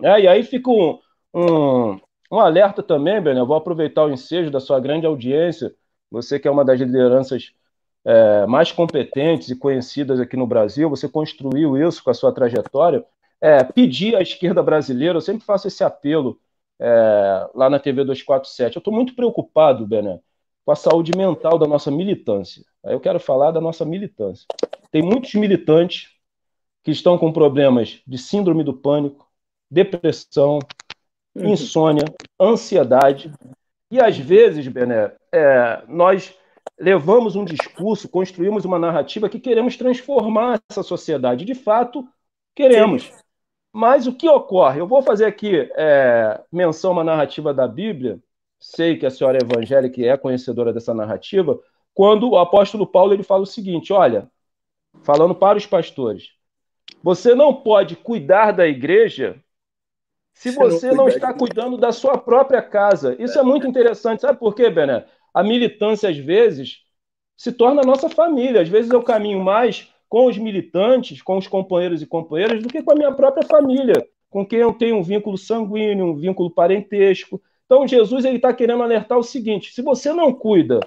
E aí fica um alerta também, Bené, eu vou aproveitar o ensejo da sua grande audiência, você que é uma das lideranças mais competentes e conhecidas aqui no Brasil, você construiu isso com a sua trajetória, pedir à esquerda brasileira, eu sempre faço esse apelo lá na TV 247, eu estou muito preocupado, Bené, com a saúde mental da nossa militância. Aí eu quero falar da nossa militância. Tem muitos militantes que estão com problemas de síndrome do pânico, depressão, insônia, ansiedade, e às vezes, Bené, nós levamos um discurso, construímos uma narrativa que queremos transformar essa sociedade. De fato, queremos. Sim. Mas o que ocorre? Eu vou fazer aqui menção a uma narrativa da Bíblia, sei que a senhora é evangélica e é conhecedora dessa narrativa, quando o apóstolo Paulo ele fala o seguinte, olha, falando para os pastores, você não pode cuidar da igreja se você não está cuidando da sua própria casa. Isso é muito interessante. Sabe por quê, Bené? A militância, às vezes, se torna a nossa família. Às vezes eu caminho mais com os militantes, com os companheiros e companheiras, do que com a minha própria família, com quem eu tenho um vínculo sanguíneo, um vínculo parentesco. Então, Jesus está querendo alertar o seguinte, se você não cuida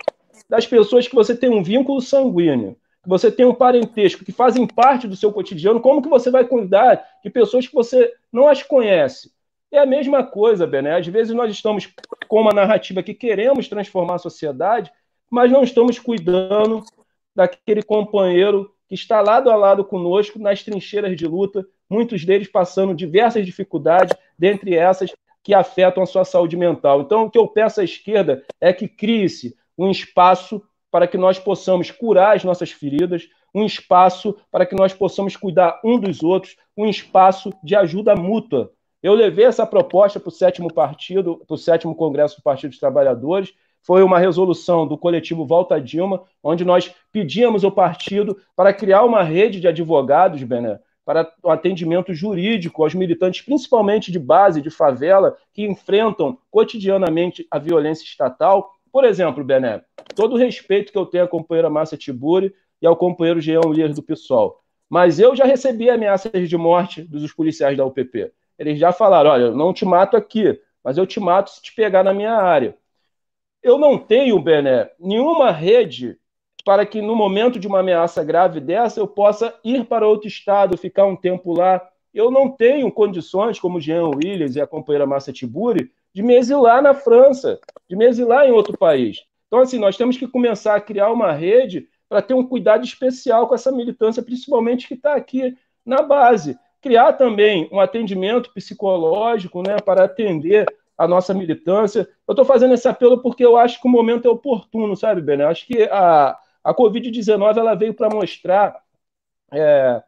das pessoas que você tem um vínculo sanguíneo, que você tem um parentesco, que fazem parte do seu cotidiano, como que você vai cuidar de pessoas que você não as conhece? É a mesma coisa, Bené. Às vezes nós estamos com uma narrativa que queremos transformar a sociedade, mas não estamos cuidando daquele companheiro que está lado a lado conosco nas trincheiras de luta, muitos deles passando diversas dificuldades, dentre essas que afetam a sua saúde mental. Então, o que eu peço à esquerda é que crie-se um espaço para que nós possamos curar as nossas feridas, um espaço para que nós possamos cuidar um dos outros, um espaço de ajuda mútua. Eu levei essa proposta para o 7º partido, para o 7º Congresso do Partido dos Trabalhadores. Foi uma resolução do coletivo Volta Dilma, onde nós pedíamos ao partido para criar uma rede de advogados, Bené, para o atendimento jurídico aos militantes, principalmente de base, de favela, que enfrentam cotidianamente a violência estatal. Por exemplo, Bené, todo o respeito que eu tenho à companheira Márcia Tiburi e ao companheiro Jean Williers do PSOL, mas eu já recebi ameaças de morte dos policiais da UPP. Eles já falaram, olha, eu não te mato aqui, mas eu te mato se te pegar na minha área. Eu não tenho, Bené, nenhuma rede para que no momento de uma ameaça grave dessa eu possa ir para outro estado, ficar um tempo lá. Eu não tenho condições, como o Jean Williers e a companheira Márcia Tiburi, de me exilar na França, de me exilar em outro país. Então, assim, nós temos que começar a criar uma rede para ter um cuidado especial com essa militância, principalmente que está aqui na base. Criar também um atendimento psicológico, né, para atender a nossa militância. Eu estou fazendo esse apelo porque eu acho que o momento é oportuno, sabe, Bené? Acho que a Covid-19 ela veio para mostrar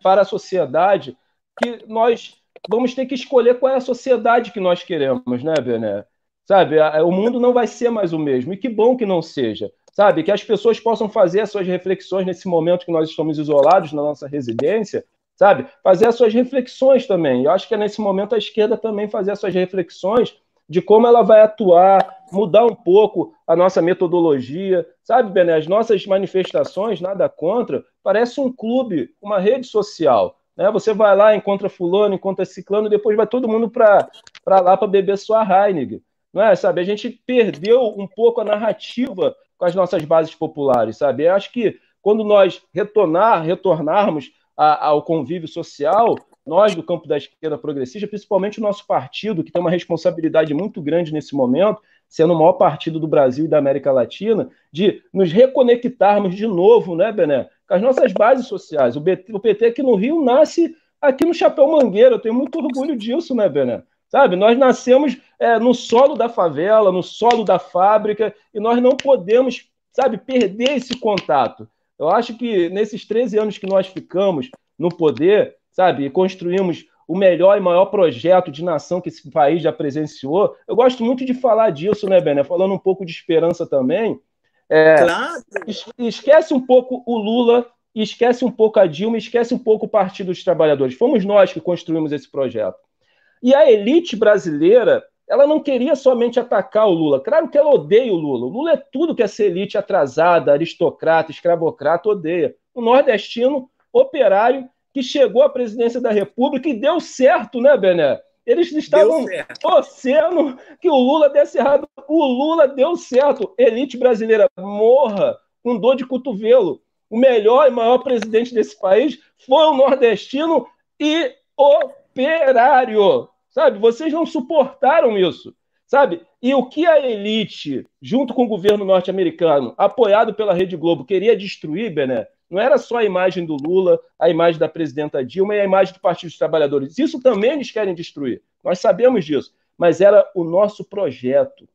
para a sociedade que nós vamos ter que escolher qual é a sociedade que nós queremos, né, Bené? Sabe, o mundo não vai ser mais o mesmo, e que bom que não seja. Sabe, que as pessoas possam fazer as suas reflexões nesse momento que nós estamos isolados na nossa residência, sabe? Fazer as suas reflexões também. Eu acho que é nesse momento a esquerda também fazer as suas reflexões de como ela vai atuar, mudar um pouco a nossa metodologia. Sabe, Bené, as nossas manifestações, nada contra, parece um clube, uma rede social. Né? Você vai lá, encontra fulano, encontra ciclano, e depois vai todo mundo para lá para beber sua Heineken. Não é, sabe? A gente perdeu um pouco a narrativa com as nossas bases populares, sabe? Eu acho que quando nós retornarmos ao convívio social, nós do campo da esquerda progressista, principalmente o nosso partido, que tem uma responsabilidade muito grande nesse momento, sendo o maior partido do Brasil e da América Latina, de nos reconectarmos de novo, né, Bené, com as nossas bases sociais. O PT aqui no Rio nasce aqui no Chapéu Mangueira, eu tenho muito orgulho disso, né, Bené? Sabe, nós nascemos no solo da favela, no solo da fábrica, e nós não podemos, sabe, perder esse contato. Eu acho que nesses 13 anos que nós ficamos no poder, sabe, e construímos o melhor e maior projeto de nação que esse país já presenciou. Eu gosto muito de falar disso, né, Bené? Falando um pouco de esperança também. Claro. Esquece um pouco o Lula, esquece um pouco a Dilma, esquece um pouco o Partido dos Trabalhadores. Fomos nós que construímos esse projeto. E a elite brasileira, ela não queria somente atacar o Lula. Claro que ela odeia o Lula. O Lula é tudo que essa elite atrasada, aristocrata, escravocrata odeia. O nordestino operário que chegou à presidência da República e deu certo, né, Bené? Eles estavam torcendo que o Lula desse errado. O Lula deu certo. Elite brasileira, morra com dor de cotovelo. O melhor e maior presidente desse país foi o nordestino e operário. Sabe? Vocês não suportaram isso. Sabe? E o que a elite, junto com o governo norte-americano, apoiado pela Rede Globo, queria destruir, Bené, não era só a imagem do Lula, a imagem da presidenta Dilma e a imagem do Partido dos Trabalhadores. Isso também eles querem destruir. Nós sabemos disso. Mas era o nosso projeto.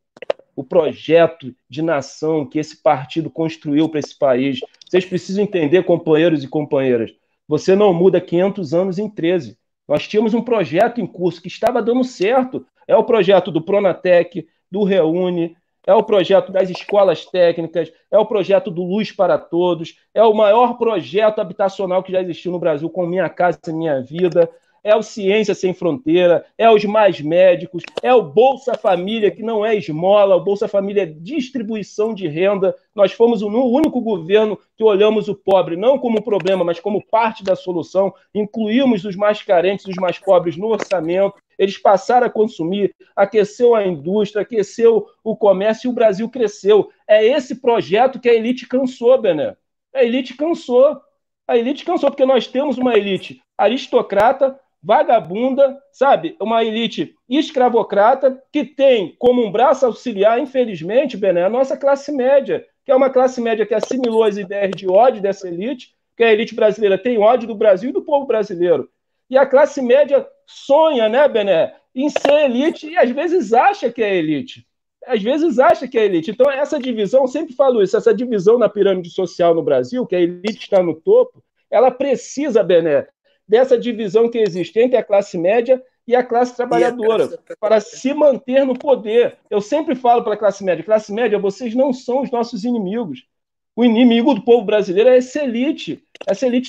O projeto de nação que esse partido construiu para esse país. Vocês precisam entender, companheiros e companheiras. Você não muda 500 anos em 13. Nós tínhamos um projeto em curso que estava dando certo. É o projeto do Pronatec, do Reúne, é o projeto das escolas técnicas, é o projeto do Luz para Todos, é o maior projeto habitacional que já existiu no Brasil, com Minha Casa Minha Vida, é o Ciência Sem Fronteira, é os Mais Médicos, é o Bolsa Família, que não é esmola, o Bolsa Família é distribuição de renda. Nós fomos o único governo que olhamos o pobre não como um problema, mas como parte da solução, incluímos os mais carentes, os mais pobres no orçamento, Eles passaram a consumir, aqueceu a indústria, aqueceu o comércio e o Brasil cresceu. É esse projeto que a elite cansou, Bené. A elite cansou. A elite cansou, porque nós temos uma elite aristocrata, vagabunda, sabe? Uma elite escravocrata que tem como um braço auxiliar, infelizmente, Bené, a nossa classe média, que é uma classe média que assimilou as ideias de ódio dessa elite, que a elite brasileira tem ódio do Brasil e do povo brasileiro. E a classe média sonha, né, Bené, em ser elite e às vezes acha que é elite. Às vezes acha que é elite. Então, essa divisão, eu sempre falo isso, essa divisão na pirâmide social no Brasil, que a elite está no topo, ela precisa, Bené, dessa divisão que existe entre a classe média e a classe trabalhadora, para se manter no poder. Eu sempre falo para a classe média, vocês não são os nossos inimigos. O inimigo do povo brasileiro é essa elite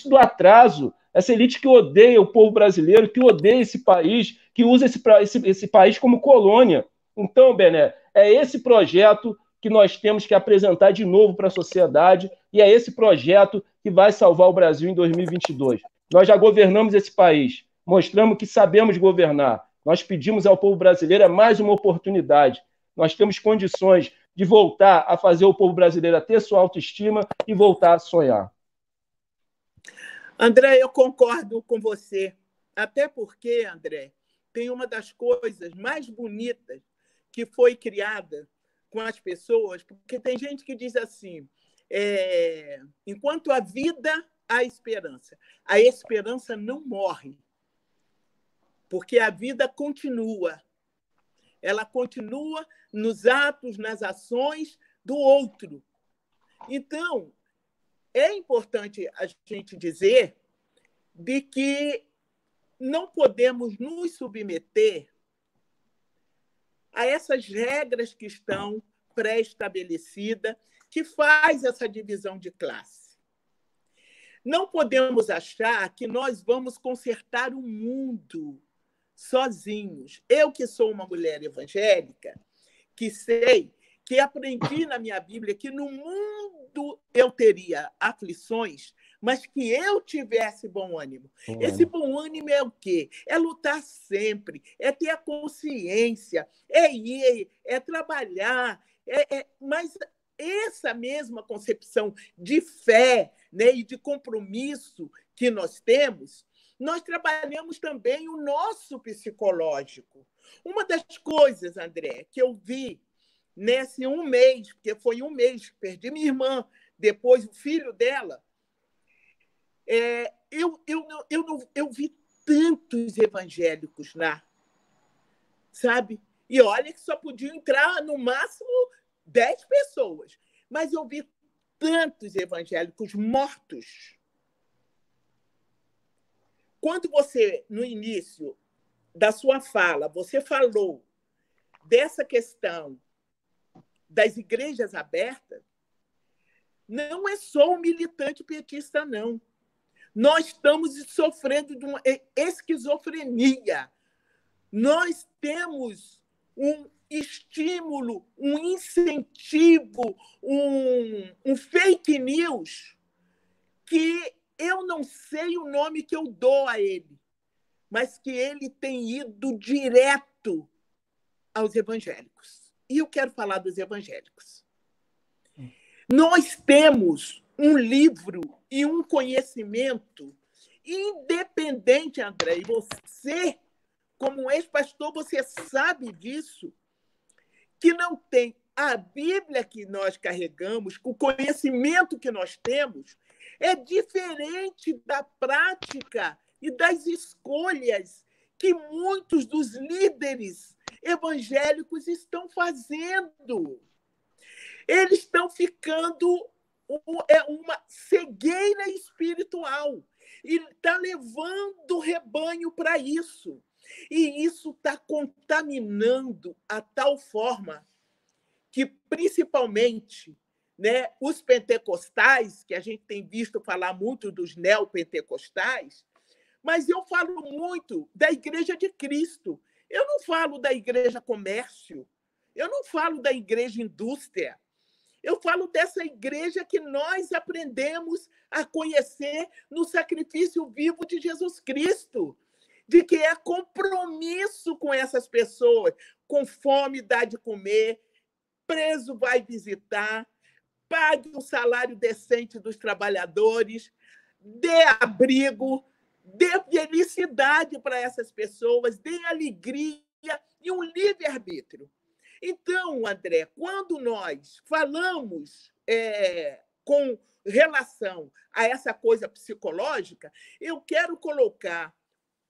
do atraso, essa elite que odeia o povo brasileiro, que odeia esse país, que usa esse país como colônia. Então, Bené, é esse projeto que nós temos que apresentar de novo para a sociedade e é esse projeto que vai salvar o Brasil em 2022. Nós já governamos esse país, mostramos que sabemos governar. Nós pedimos ao povo brasileiro mais uma oportunidade. Nós temos condições de voltar a fazer o povo brasileiro a ter sua autoestima e voltar a sonhar. André, eu concordo com você. Até porque, André, tem uma das coisas mais bonitas que foi criada com as pessoas, porque tem gente que diz assim, enquanto a vida, há esperança. A esperança não morre, porque a vida continua. Ela continua nos atos, nas ações do outro. Então, é importante a gente dizer de que não podemos nos submeter a essas regras que estão pré-estabelecidas, que faz essa divisão de classe. Não podemos achar que nós vamos consertar o mundo sozinhos. Eu, que sou uma mulher evangélica, que sei, que aprendi na minha Bíblia que no mundo eu teria aflições, mas que eu tivesse bom ânimo. Esse bom ânimo é o quê? É lutar sempre, é ter a consciência, é ir, é trabalhar, mas essa mesma concepção de fé, né, e de compromisso que nós temos, nós trabalhamos também o nosso psicológico. Uma das coisas, André, que eu vi nesse um mês, porque foi um mês, perdi minha irmã, depois o filho dela, eu vi tantos evangélicos lá, sabe? E olha que só podiam entrar, no máximo, 10 pessoas. Mas eu vi tantos evangélicos mortos. Quando você, no início da sua fala, você falou dessa questão das igrejas abertas, não é só o militante petista, não. Nós estamos sofrendo de uma esquizofrenia. Nós temos um estímulo, um incentivo, um fake news que eu não sei o nome que eu dou a ele, mas que ele tem ido direto aos evangélicos. E eu quero falar dos evangélicos. Nós temos um livro e um conhecimento independente, André, e você, como um ex-pastor, você sabe disso, que não tem a Bíblia que nós carregamos, o conhecimento que nós temos, é diferente da prática e das escolhas que muitos dos líderes evangélicos estão fazendo. Eles estão ficando uma cegueira espiritual e está levando o rebanho para isso. E isso está contaminando a tal forma que, principalmente, né, os pentecostais, que a gente tem visto falar muito dos neopentecostais, mas eu falo muito da Igreja de Cristo. Eu não falo da Igreja Comércio, eu não falo da Igreja Indústria, eu falo dessa igreja que nós aprendemos a conhecer no sacrifício vivo de Jesus Cristo. de que é compromisso com essas pessoas. Com fome, dá de comer, preso vai visitar, pague um salário decente dos trabalhadores, dê abrigo, dê felicidade para essas pessoas, dê alegria e um livre-arbítrio. Então, André, quando nós falamos com relação a essa coisa psicológica, eu quero colocar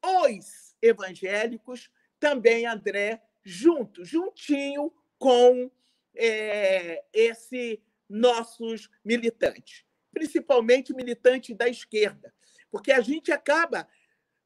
os evangélicos também, André, juntinho com esses nossos militantes, principalmente militantes da esquerda, porque a gente acaba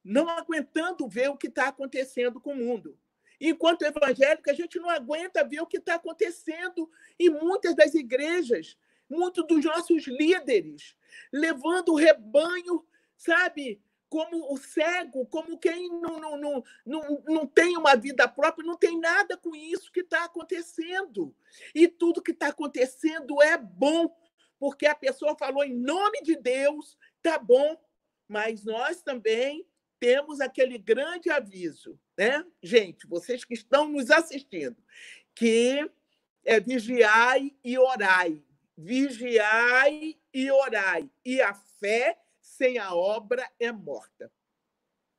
não aguentando ver o que está acontecendo com o mundo. Enquanto evangélico, a gente não aguenta ver o que está acontecendo em muitas das igrejas, muitos dos nossos líderes, levando o rebanho, sabe, como o cego, como quem não tem uma vida própria, não tem nada com isso que está acontecendo. E tudo que está acontecendo é bom, porque a pessoa falou em nome de Deus, tá bom, mas nós também temos aquele grande aviso, né? Gente, vocês que estão nos assistindo, que é vigiai e orai, vigiai e orai, e a fé sem a obra é morta.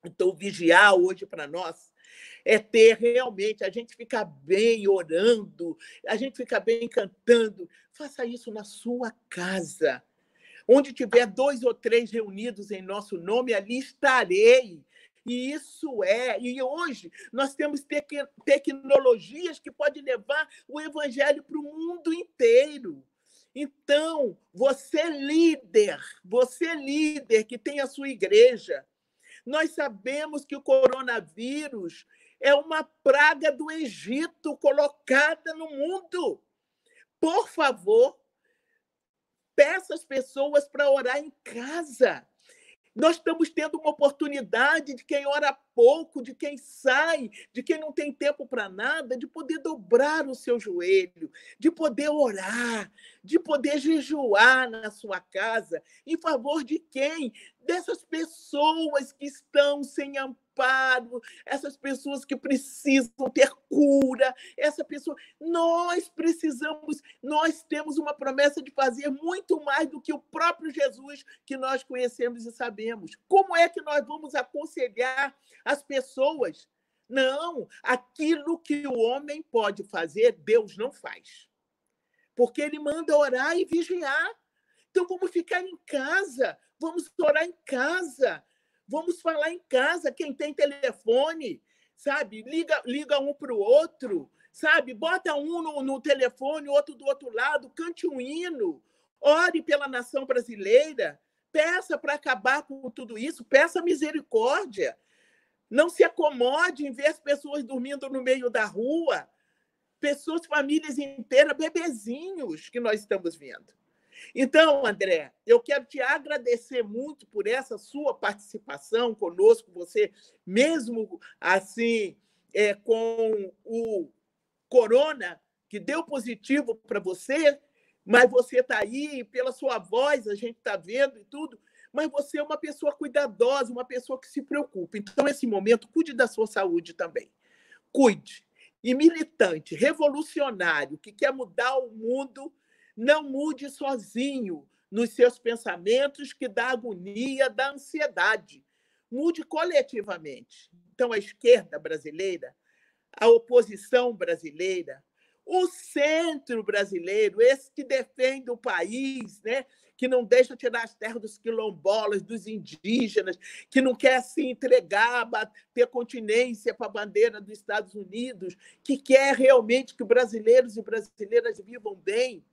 Então, vigiar hoje para nós é ter realmente, a gente ficar bem orando, a gente ficar bem cantando. Faça isso na sua casa. Onde tiver 2 ou 3 reunidos em nosso nome, ali estarei. E isso e hoje nós temos tecnologias que podem levar o evangelho para o mundo inteiro. Então, você líder que tem a sua igreja, nós sabemos que o coronavírus é uma praga do Egito colocada no mundo. Por favor, peça às pessoas para orar em casa. Nós estamos tendo uma oportunidade de quem ora pouco, de quem sai, de quem não tem tempo para nada, de poder dobrar o seu joelho, de poder orar, de poder jejuar na sua casa. Em favor de quem? Dessas pessoas que estão sem amparo, essas pessoas que precisam ter cura, essa pessoa. Nós temos uma promessa de fazer muito mais do que o próprio Jesus que nós conhecemos e sabemos. Como é que nós vamos aconselhar as pessoas? Não, aquilo que o homem pode fazer, Deus não faz. Porque ele manda orar e vigiar. Então, vamos ficar em casa, vamos orar em casa, vamos falar em casa. Quem tem telefone, sabe, liga um para o outro, sabe, bota um no telefone, outro do outro lado, cante um hino, ore pela nação brasileira, peça para acabar com tudo isso, peça misericórdia. Não se acomode em ver as pessoas dormindo no meio da rua, pessoas, famílias inteiras, bebezinhos que nós estamos vendo. Então, André, eu quero te agradecer muito por essa sua participação conosco, você mesmo assim, com o corona, que deu positivo para você, mas você está aí, pela sua voz, a gente está vendo e tudo, mas você é uma pessoa cuidadosa, uma pessoa que se preocupa. Então, nesse momento, cuide da sua saúde também. Cuide. E militante, revolucionário, que quer mudar o mundo, não mude sozinho nos seus pensamentos, que dá agonia, dá ansiedade. Mude coletivamente. Então, a esquerda brasileira, a oposição brasileira, o centro brasileiro, esse que defende o país, né? Que não deixa tirar as terras dos quilombolas, dos indígenas, que não quer se entregar, ter continência para a bandeira dos Estados Unidos, que quer realmente que brasileiros e brasileiras vivam bem,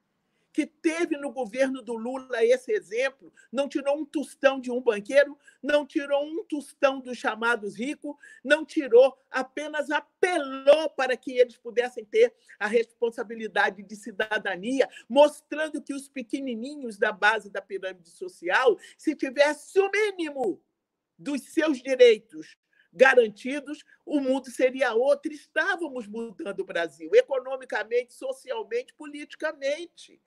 que teve no governo do Lula esse exemplo, não tirou um tostão de um banqueiro, não tirou um tostão dos chamados ricos, não tirou, apenas apelou para que eles pudessem ter a responsabilidade de cidadania, mostrando que os pequenininhos da base da pirâmide social, se tivesse o mínimo dos seus direitos garantidos, o mundo seria outro. Estávamos mudando o Brasil, economicamente, socialmente, politicamente.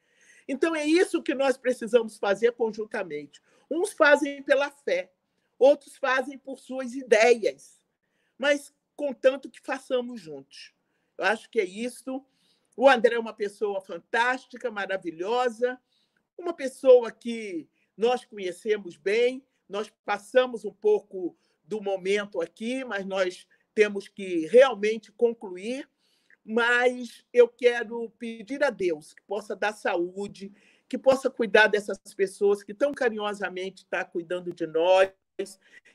Então, é isso que nós precisamos fazer conjuntamente. Uns fazem pela fé, outros fazem por suas ideias, mas contanto que façamos juntos. Eu acho que é isso. O André é uma pessoa fantástica, maravilhosa, uma pessoa que nós conhecemos bem, nós passamos um pouco do momento aqui, mas nós temos que realmente concluir. Mas eu quero pedir a Deus que possa dar saúde, que possa cuidar dessas pessoas que tão carinhosamente estão cuidando de nós,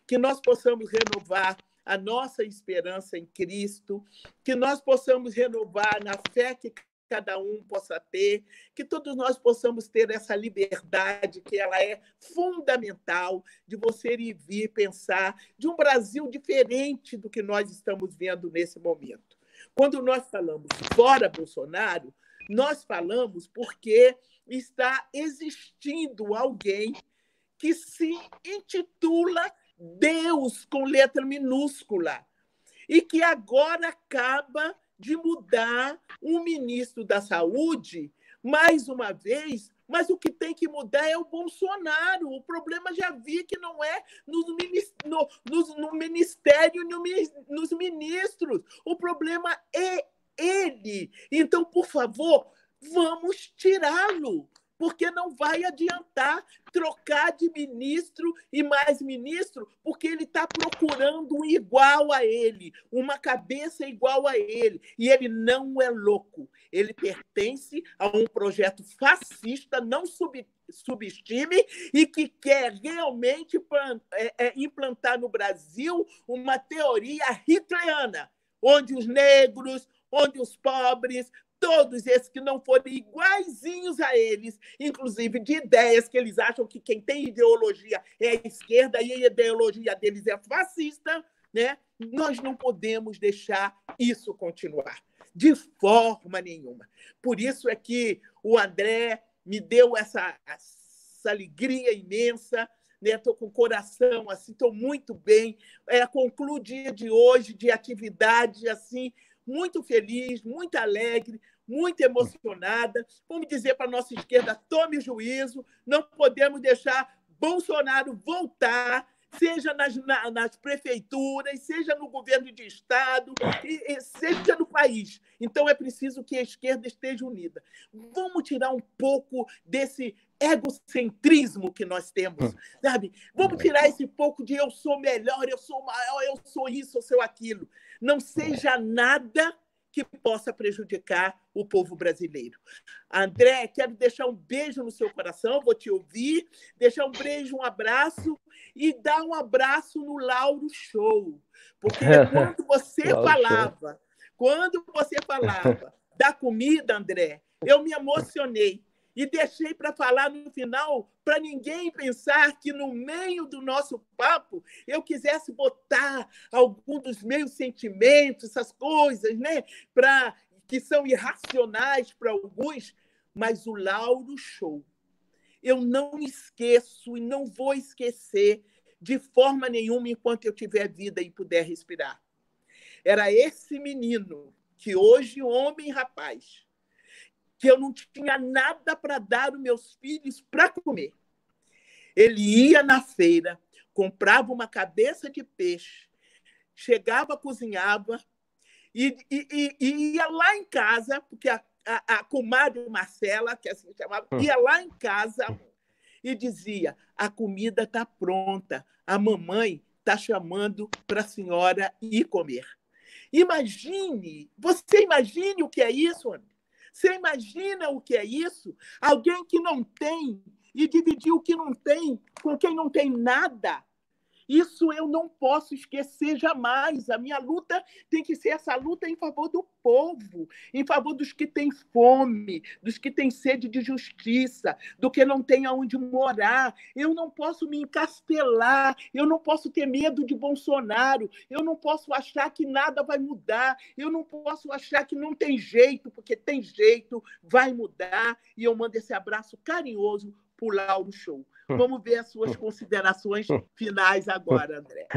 que nós possamos renovar a nossa esperança em Cristo, que nós possamos renovar na fé que cada um possa ter, que todos nós possamos ter essa liberdade, que ela é fundamental, de você ir e vir pensar de um Brasil diferente do que nós estamos vendo nesse momento. Quando nós falamos fora Bolsonaro, nós falamos porque está existindo alguém que se intitula Deus com letra minúscula e que agora acaba de mudar um ministro da Saúde, mais uma vez, mas o que tem que mudar é o Bolsonaro. O problema já vi que não é no ministério, nos ministros. O problema é ele. Então, por favor, vamos tirá-lo, porque não vai adiantar trocar de ministro e mais ministro, porque ele está procurando um igual a ele, uma cabeça igual a ele. E ele não é louco. Ele pertence a um projeto fascista, não subestime, e que quer realmente implantar no Brasil uma teoria hitleriana, onde os negros, onde os pobres, todos esses que não forem iguaizinhos a eles, inclusive de ideias que eles acham que quem tem ideologia é a esquerda e a ideologia deles é fascista, né? Nós não podemos deixar isso continuar, de forma nenhuma. Por isso é que o André me deu essa alegria imensa, né? Estou com o coração assim, estou muito bem. Concluo o dia de hoje de atividade assim, muito feliz, muito alegre, muito emocionada. Vamos dizer para a nossa esquerda, tome juízo, não podemos deixar Bolsonaro voltar, seja nas prefeituras, seja no governo de Estado, seja no país. Então, é preciso que a esquerda esteja unida. Vamos tirar um pouco desse egocentrismo que nós temos, sabe? Vamos tirar esse pouco de eu sou melhor, eu sou maior, eu sou isso, eu sou aquilo. Não seja nada que possa prejudicar o povo brasileiro. André, quero deixar um beijo no seu coração, vou te ouvir, deixar um beijo, um abraço e dar um abraço no Lauro Show, porque quando você falava da comida, André, eu me emocionei. E deixei para falar no final, para ninguém pensar que no meio do nosso papo eu quisesse botar algum dos meus sentimentos, essas coisas, né? Que são irracionais para alguns, mas o Lauro Show. Eu não esqueço e não vou esquecer de forma nenhuma enquanto eu tiver vida e puder respirar. Era esse menino que hoje, homem e rapaz, que eu não tinha nada para dar aos meus filhos para comer. Ele ia na feira, comprava uma cabeça de peixe, chegava, cozinhava e ia lá em casa, porque a comadre Marcela, que assim chamava, ia lá em casa e dizia: a comida está pronta, a mamãe está chamando para a senhora ir comer. Você imagine o que é isso, Ana? Você imagina o que é isso? Alguém que não tem e dividir o que não tem com quem não tem nada. Isso eu não posso esquecer jamais. A minha luta tem que ser essa luta em favor do povo, em favor dos que têm fome, dos que têm sede de justiça, do que não tem aonde morar. Eu não posso me encastelar, eu não posso ter medo de Bolsonaro, eu não posso achar que nada vai mudar, eu não posso achar que não tem jeito, porque tem jeito, vai mudar. E eu mando esse abraço carinhoso para o Lauro Show. Vamos ver as suas considerações finais agora, André.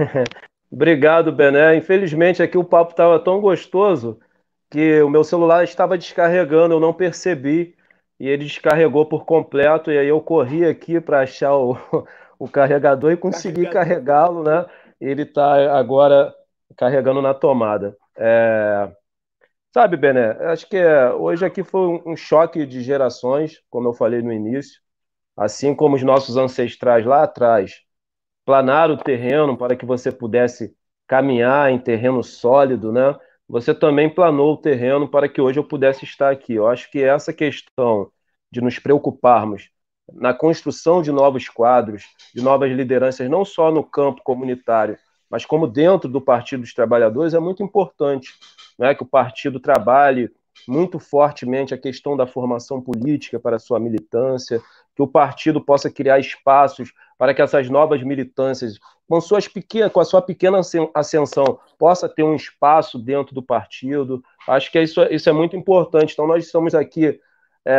Obrigado, Bené. Infelizmente, aqui o papo estava tão gostoso que o meu celular estava descarregando, eu não percebi, e ele descarregou por completo, e aí eu corri aqui para achar o carregador e consegui carregá-lo, né? Ele está agora carregando na tomada. Sabe, Bené, acho que hoje aqui foi um choque de gerações, como eu falei no início, assim como os nossos ancestrais lá atrás planar o terreno para que você pudesse caminhar em terreno sólido, né? Você também planou o terreno para que hoje eu pudesse estar aqui. Eu acho que essa questão de nos preocuparmos na construção de novos quadros, de novas lideranças, não só no campo comunitário, mas como dentro do Partido dos Trabalhadores, é muito importante, né? Que o partido trabalhe muito fortemente a questão da formação política para a sua militância, que o partido possa criar espaços para que essas novas militâncias, com a sua pequena ascensão, possa ter um espaço dentro do partido. Acho que isso é muito importante. Então, nós estamos aqui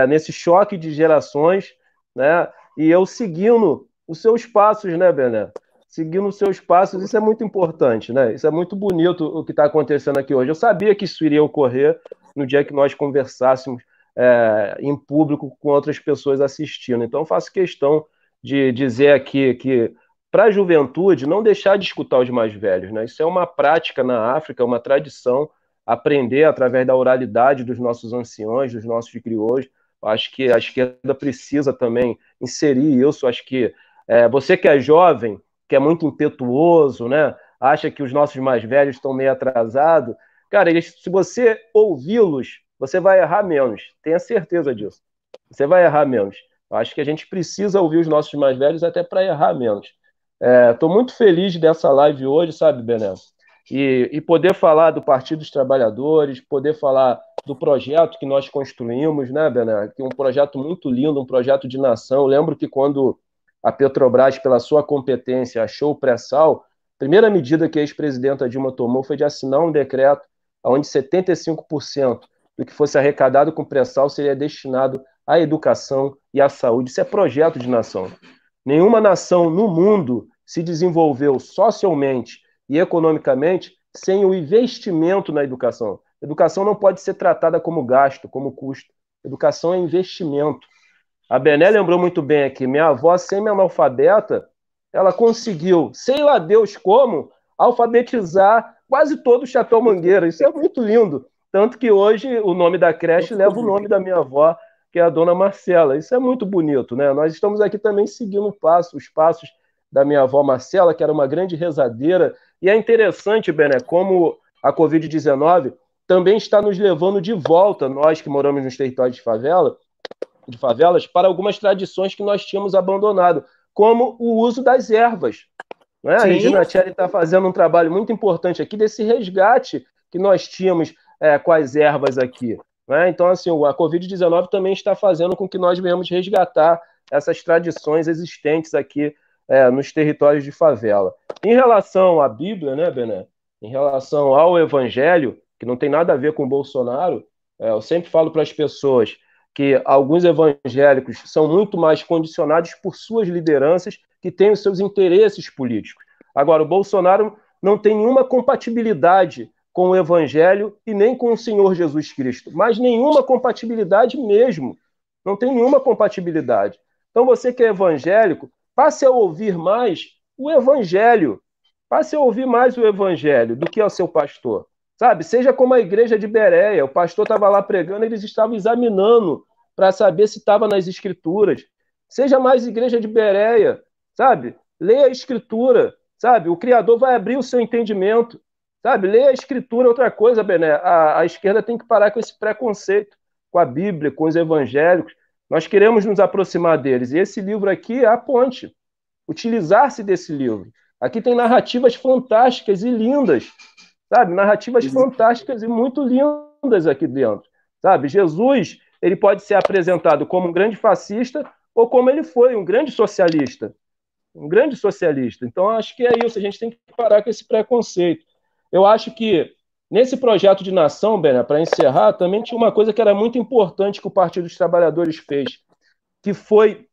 nesse choque de gerações, né? E eu seguindo os seus passos, né, Bené? Seguindo os seus passos, isso é muito importante, né? Isso é muito bonito o que está acontecendo aqui hoje. Eu sabia que isso iria ocorrer no dia que nós conversássemos em público com outras pessoas assistindo. Então, eu faço questão de dizer aqui que para a juventude não deixar de escutar os mais velhos, né? Isso é uma prática na África, uma tradição, aprender através da oralidade dos nossos anciões, dos nossos griots. Acho que a esquerda precisa também inserir isso. Acho que você que é jovem, que é muito impetuoso, né? Acha que os nossos mais velhos estão meio atrasados. Cara, se você ouvi-los, você vai errar menos. Tenha certeza disso. Você vai errar menos. Eu acho que a gente precisa ouvir os nossos mais velhos até para errar menos. Estou muito feliz dessa live hoje, sabe, Bené? E poder falar do Partido dos Trabalhadores, poder falar do projeto que nós construímos, né, Bené? Que é um projeto muito lindo, um projeto de nação. Eu lembro que quando a Petrobras, pela sua competência, achou o pré-sal, a primeira medida que a ex-presidenta Dilma tomou foi de assinar um decreto onde 75% do que fosse arrecadado com pré-sal seria destinado à educação e à saúde. Isso é projeto de nação. Nenhuma nação no mundo se desenvolveu socialmente e economicamente sem o investimento na educação. Educação não pode ser tratada como gasto, como custo. Educação é investimento. A Bené lembrou muito bem aqui, minha avó, semi-analfabeta, ela conseguiu, sei lá Deus como, alfabetizar quase todo o Chapéu Mangueira. Isso é muito lindo. Tanto que hoje o nome da creche leva o nome da minha avó, que é a dona Marcela. Isso é muito bonito, né? Nós estamos aqui também seguindo os passos da minha avó Marcela, que era uma grande rezadeira. E é interessante, Bené, como a Covid-19 também está nos levando de volta, nós que moramos nos territórios de favelas, para algumas tradições que nós tínhamos abandonado, como o uso das ervas. Né? A Regina Tcheli está fazendo um trabalho muito importante aqui desse resgate que nós tínhamos com as ervas aqui. Né? Então, assim, a Covid-19 também está fazendo com que nós venhamos resgatar essas tradições existentes aqui nos territórios de favela. Em relação à Bíblia, né, Bené? Em relação ao Evangelho, que não tem nada a ver com o Bolsonaro, eu sempre falo para as pessoas que alguns evangélicos são muito mais condicionados por suas lideranças que têm os seus interesses políticos. Agora, o Bolsonaro não tem nenhuma compatibilidade com o Evangelho e nem com o Senhor Jesus Cristo, mas nenhuma compatibilidade mesmo. Não tem nenhuma compatibilidade. Então, você que é evangélico, passe a ouvir mais o Evangelho. Passe a ouvir mais o Evangelho do que ao seu pastor. Sabe? Seja como a igreja de Bereia, o pastor estava lá pregando, eles estavam examinando para saber se estava nas escrituras. Seja mais igreja de Bereia, sabe? Leia a escritura, sabe? O Criador vai abrir o seu entendimento, sabe? Leia a escritura, outra coisa, Bené. A esquerda tem que parar com esse preconceito com a Bíblia, com os evangélicos. Nós queremos nos aproximar deles. E esse livro aqui é a ponte. Utilizar-se desse livro. Aqui tem narrativas fantásticas e lindas, sabe? Narrativas fantásticas e muito lindas aqui dentro, sabe? Jesus, ele pode ser apresentado como um grande fascista ou como ele foi, um grande socialista. Um grande socialista. Então, acho que é isso, a gente tem que parar com esse preconceito. Eu acho que nesse projeto de nação, Bena, para encerrar, também tinha uma coisa que era muito importante que o Partido dos Trabalhadores fez, que foi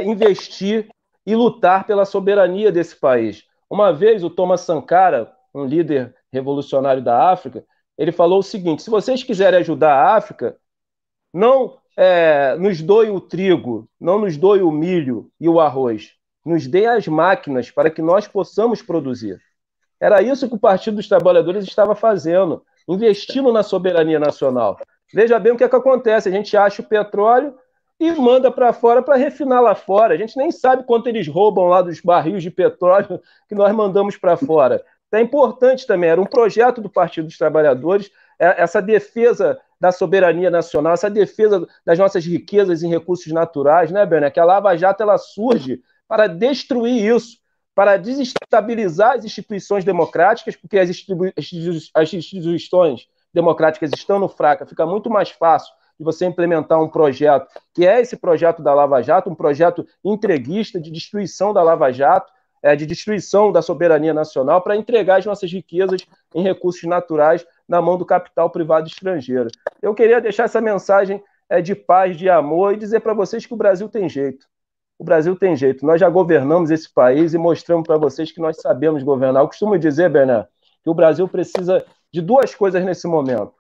investir e lutar pela soberania desse país. Uma vez o Thomas Sankara, um líder revolucionário da África, ele falou o seguinte: se vocês quiserem ajudar a África, não nos doe o trigo, não nos doe o milho e o arroz, nos dê as máquinas para que nós possamos produzir. Era isso que o Partido dos Trabalhadores estava fazendo, investindo na soberania nacional. Veja bem o que é que acontece, a gente acha o petróleo e manda para fora para refinar lá fora. A gente nem sabe quanto eles roubam lá dos barris de petróleo que nós mandamos para fora. Então é importante também, era um projeto do Partido dos Trabalhadores, essa defesa da soberania nacional, essa defesa das nossas riquezas em recursos naturais, né, Berné? Que a Lava Jato ela surge para destruir isso, para desestabilizar as instituições democráticas, porque as instituições democráticas estando fracas, fica muito mais fácil de você implementar um projeto, que é esse projeto da Lava Jato, um projeto entreguista de destruição da Lava Jato, de destruição da soberania nacional, para entregar as nossas riquezas em recursos naturais na mão do capital privado estrangeiro. Eu queria deixar essa mensagem de paz, de amor, e dizer para vocês que o Brasil tem jeito. O Brasil tem jeito. Nós já governamos esse país e mostramos para vocês que nós sabemos governar. Eu costumo dizer, Bernardo, que o Brasil precisa de duas coisas nesse momento: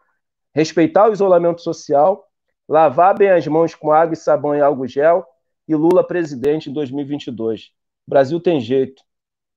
respeitar o isolamento social, lavar bem as mãos com água e sabão e álcool gel, e Lula presidente em 2022. O Brasil tem jeito.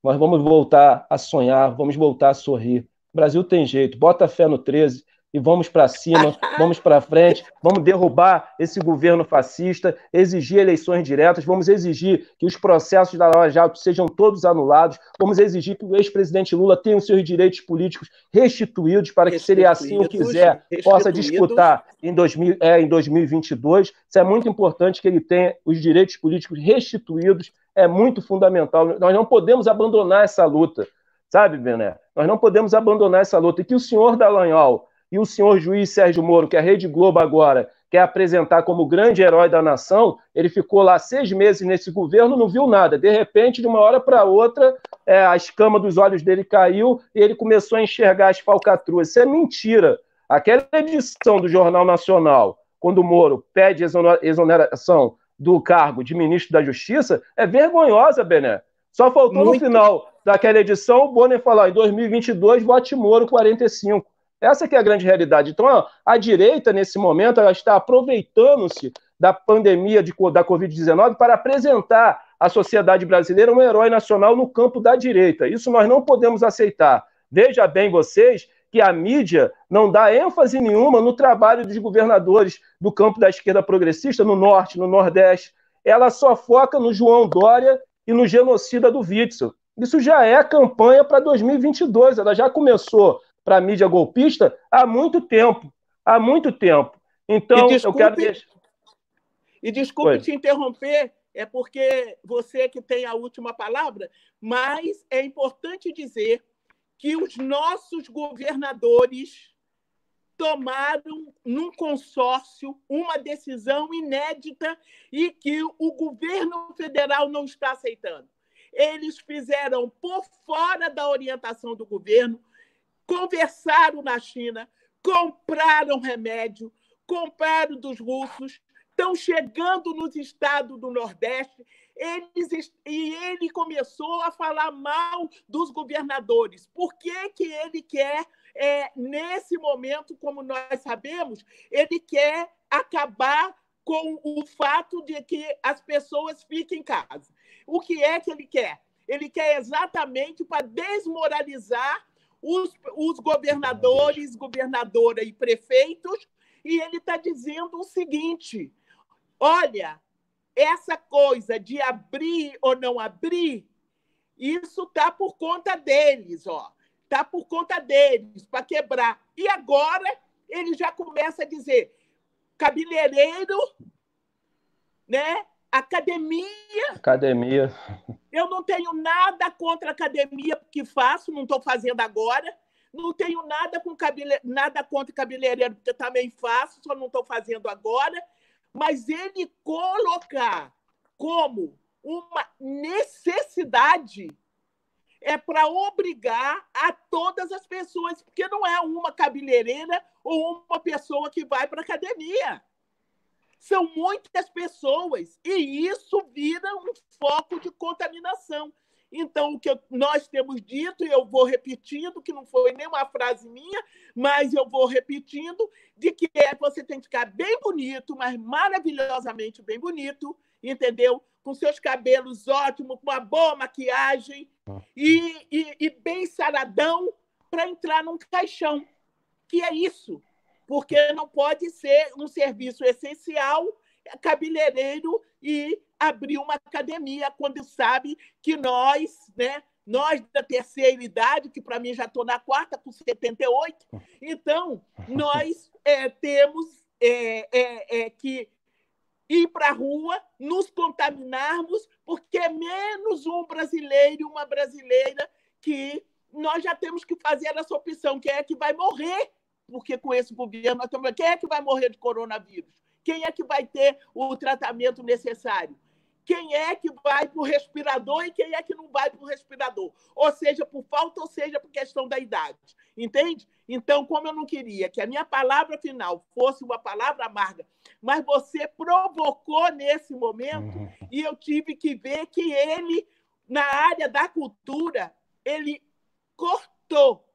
Nós vamos voltar a sonhar, vamos voltar a sorrir. O Brasil tem jeito. Bota fé no 13 e vamos para cima, vamos para frente, vamos derrubar esse governo fascista, exigir eleições diretas, vamos exigir que os processos da Lava Jato sejam todos anulados, vamos exigir que o ex-presidente Lula tenha os seus direitos políticos restituídos para que, se ele assim o quiser, possa disputar em 2022. Isso é muito importante, que ele tenha os direitos políticos restituídos, é muito fundamental. Nós não podemos abandonar essa luta, sabe, Bené? Nós não podemos abandonar essa luta. E que o senhor Dallagnol e o senhor juiz Sérgio Moro, que a Rede Globo agora quer apresentar como grande herói da nação, ele ficou lá 6 meses nesse governo, não viu nada. De repente, de uma hora para outra, a escama dos olhos dele caiu e ele começou a enxergar as falcatruas. Isso é mentira. Aquela edição do Jornal Nacional, quando o Moro pede exoneração do cargo de ministro da Justiça, é vergonhosa, Bené. Só faltou no final daquela edição o Bonner falar: em 2022, vote Moro 45. Essa que é a grande realidade. Então, a direita, nesse momento, ela está aproveitando-se da pandemia da Covid-19 para apresentar à sociedade brasileira um herói nacional no campo da direita. Isso nós não podemos aceitar. Veja bem vocês que a mídia não dá ênfase nenhuma no trabalho dos governadores do campo da esquerda progressista, no Norte, no Nordeste. Ela só foca no João Dória e no genocida do Witzel. Isso já é campanha para 2022, ela já começou para a mídia golpista há muito tempo. Há muito tempo. Então, eu quero deixar... E desculpe te interromper, é porque você que tem a última palavra, mas é importante dizer que os nossos governadores tomaram, num consórcio, uma decisão inédita e que o governo federal não está aceitando. Eles fizeram por fora da orientação do governo, conversaram na China, compraram remédio, compraram dos russos, estão chegando nos estados do Nordeste, e ele começou a falar mal dos governadores. Por que que ele quer, nesse momento, como nós sabemos, ele quer acabar com o fato de que as pessoas fiquem em casa? O que é que ele quer? Ele quer exatamente para desmoralizar os governadores, governadora e prefeitos, e ele está dizendo o seguinte: olha, essa coisa de abrir ou não abrir, isso está por conta deles, está por conta deles, para quebrar. E agora ele já começa a dizer: cabeleireiro, né? Academia. Eu não tenho nada contra a academia, porque faço, não estou fazendo agora. Não tenho nada contra cabeleireiro, porque também faço, só não estou fazendo agora. Mas ele colocar como uma necessidade é para obrigar a todas as pessoas, porque não é uma cabeleireira ou uma pessoa que vai para a academia. São muitas pessoas, e isso vira um foco de contaminação. Então, o que nós temos dito, e eu vou repetindo, que não foi nem uma frase minha, mas eu vou repetindo, de que você tem que ficar bem bonito, mas maravilhosamente bem bonito, entendeu? Com seus cabelos ótimos, com uma boa maquiagem e bem saradão para entrar num caixão, que é isso. Porque não pode ser um serviço essencial, cabeleireiro e abrir uma academia quando sabe que nós, né, nós da terceira idade, que para mim já estou na quarta, com 78, então nós temos que ir para a rua, nos contaminarmos, porque é menos um brasileiro e uma brasileira que nós já temos que fazer essa opção, quem é que vai morrer, porque com esse governo, quem é que vai morrer de coronavírus? Quem é que vai ter o tratamento necessário? Quem é que vai para o respirador e quem é que não vai para o respirador? Ou seja, por falta, ou seja, por questão da idade. Entende? Então, como eu não queria que a minha palavra final fosse uma palavra amarga, mas você provocou nesse momento e eu tive que ver que ele, na área da cultura, ele cortou,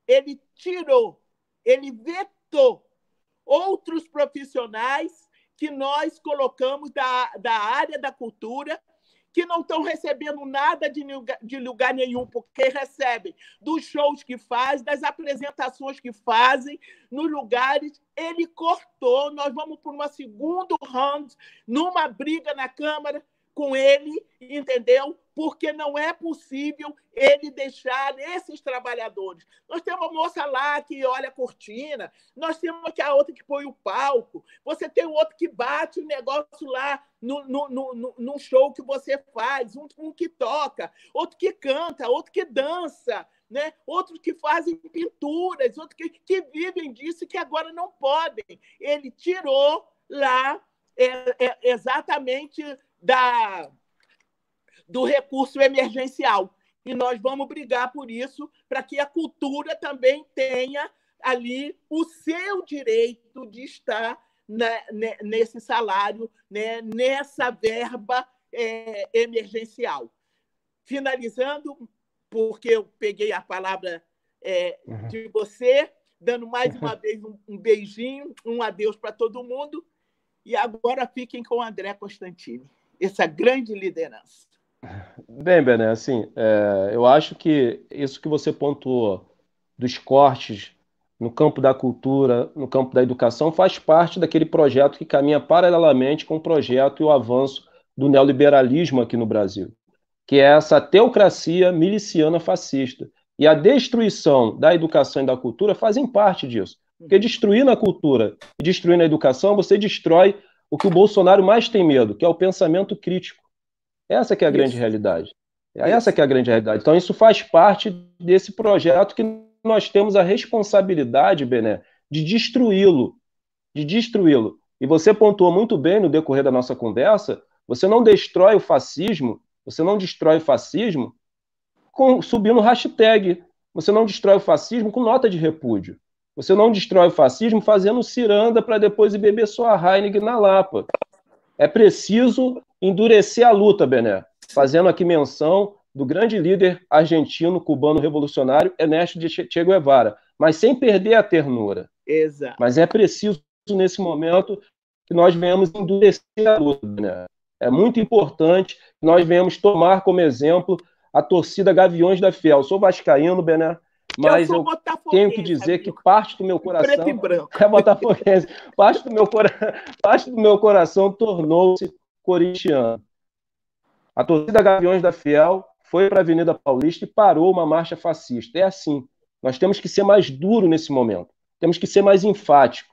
ele tirou, ele vetou outros profissionais que nós colocamos da área da cultura, que não estão recebendo nada de lugar nenhum, porque recebem dos shows que fazem, das apresentações que fazem, nos lugares. Ele cortou, nós vamos por uma segunda round, numa briga na Câmara com ele, entendeu? Porque não é possível ele deixar esses trabalhadores. Nós temos uma moça lá que olha a cortina, nós temos aqui a outra que põe o palco, você tem outro que bate o negócio lá no show que você faz, um que toca, outro que canta, outro que dança, né? Outros que fazem pinturas, outros que vivem disso e que agora não podem. Ele tirou lá exatamente do recurso emergencial. E nós vamos brigar por isso, para que a cultura também tenha ali o seu direito de estar nesse salário, né, nessa verba emergencial. Finalizando, porque eu peguei a palavra de você, dando mais uma vez um beijinho, um adeus para todo mundo, e agora fiquem com o André Constantini, essa grande liderança. Bem, Bené, assim, eu acho que isso que você pontuou dos cortes no campo da cultura, no campo da educação, faz parte daquele projeto que caminha paralelamente com o projeto e o avanço do neoliberalismo aqui no Brasil, que é essa teocracia miliciana fascista. E a destruição da educação e da cultura fazem parte disso. Porque destruindo a cultura e destruindo a educação, você destrói o que o Bolsonaro mais tem medo, que é o pensamento crítico. Essa que é a grande realidade. Essa que é a grande realidade. Então, isso faz parte desse projeto que nós temos a responsabilidade, Bené, de destruí-lo. De destruí-lo. E você pontuou muito bem no decorrer da nossa conversa, você não destrói o fascismo, subindo hashtag. Você não destrói o fascismo com nota de repúdio. Você não destrói o fascismo fazendo ciranda para depois ir beber sua Heineken na Lapa. É preciso endurecer a luta, Bené, fazendo aqui menção do grande líder argentino, cubano revolucionário, Ernesto Che Guevara, mas sem perder a ternura. Exato. Mas é preciso, nesse momento, que nós venhamos endurecer a luta, Bené. É muito importante que nós venhamos tomar como exemplo a torcida Gaviões da Fiel. Eu sou vascaíno, Bené, mas eu tenho que dizer que parte do meu coração... Preto e branco. É botafoguense. Parte do meu coração tornou-se corintiano. A torcida Gaviões da Fiel foi para a Avenida Paulista e parou uma marcha fascista. É assim. Nós temos que ser mais duro nesse momento. Temos que ser mais enfático.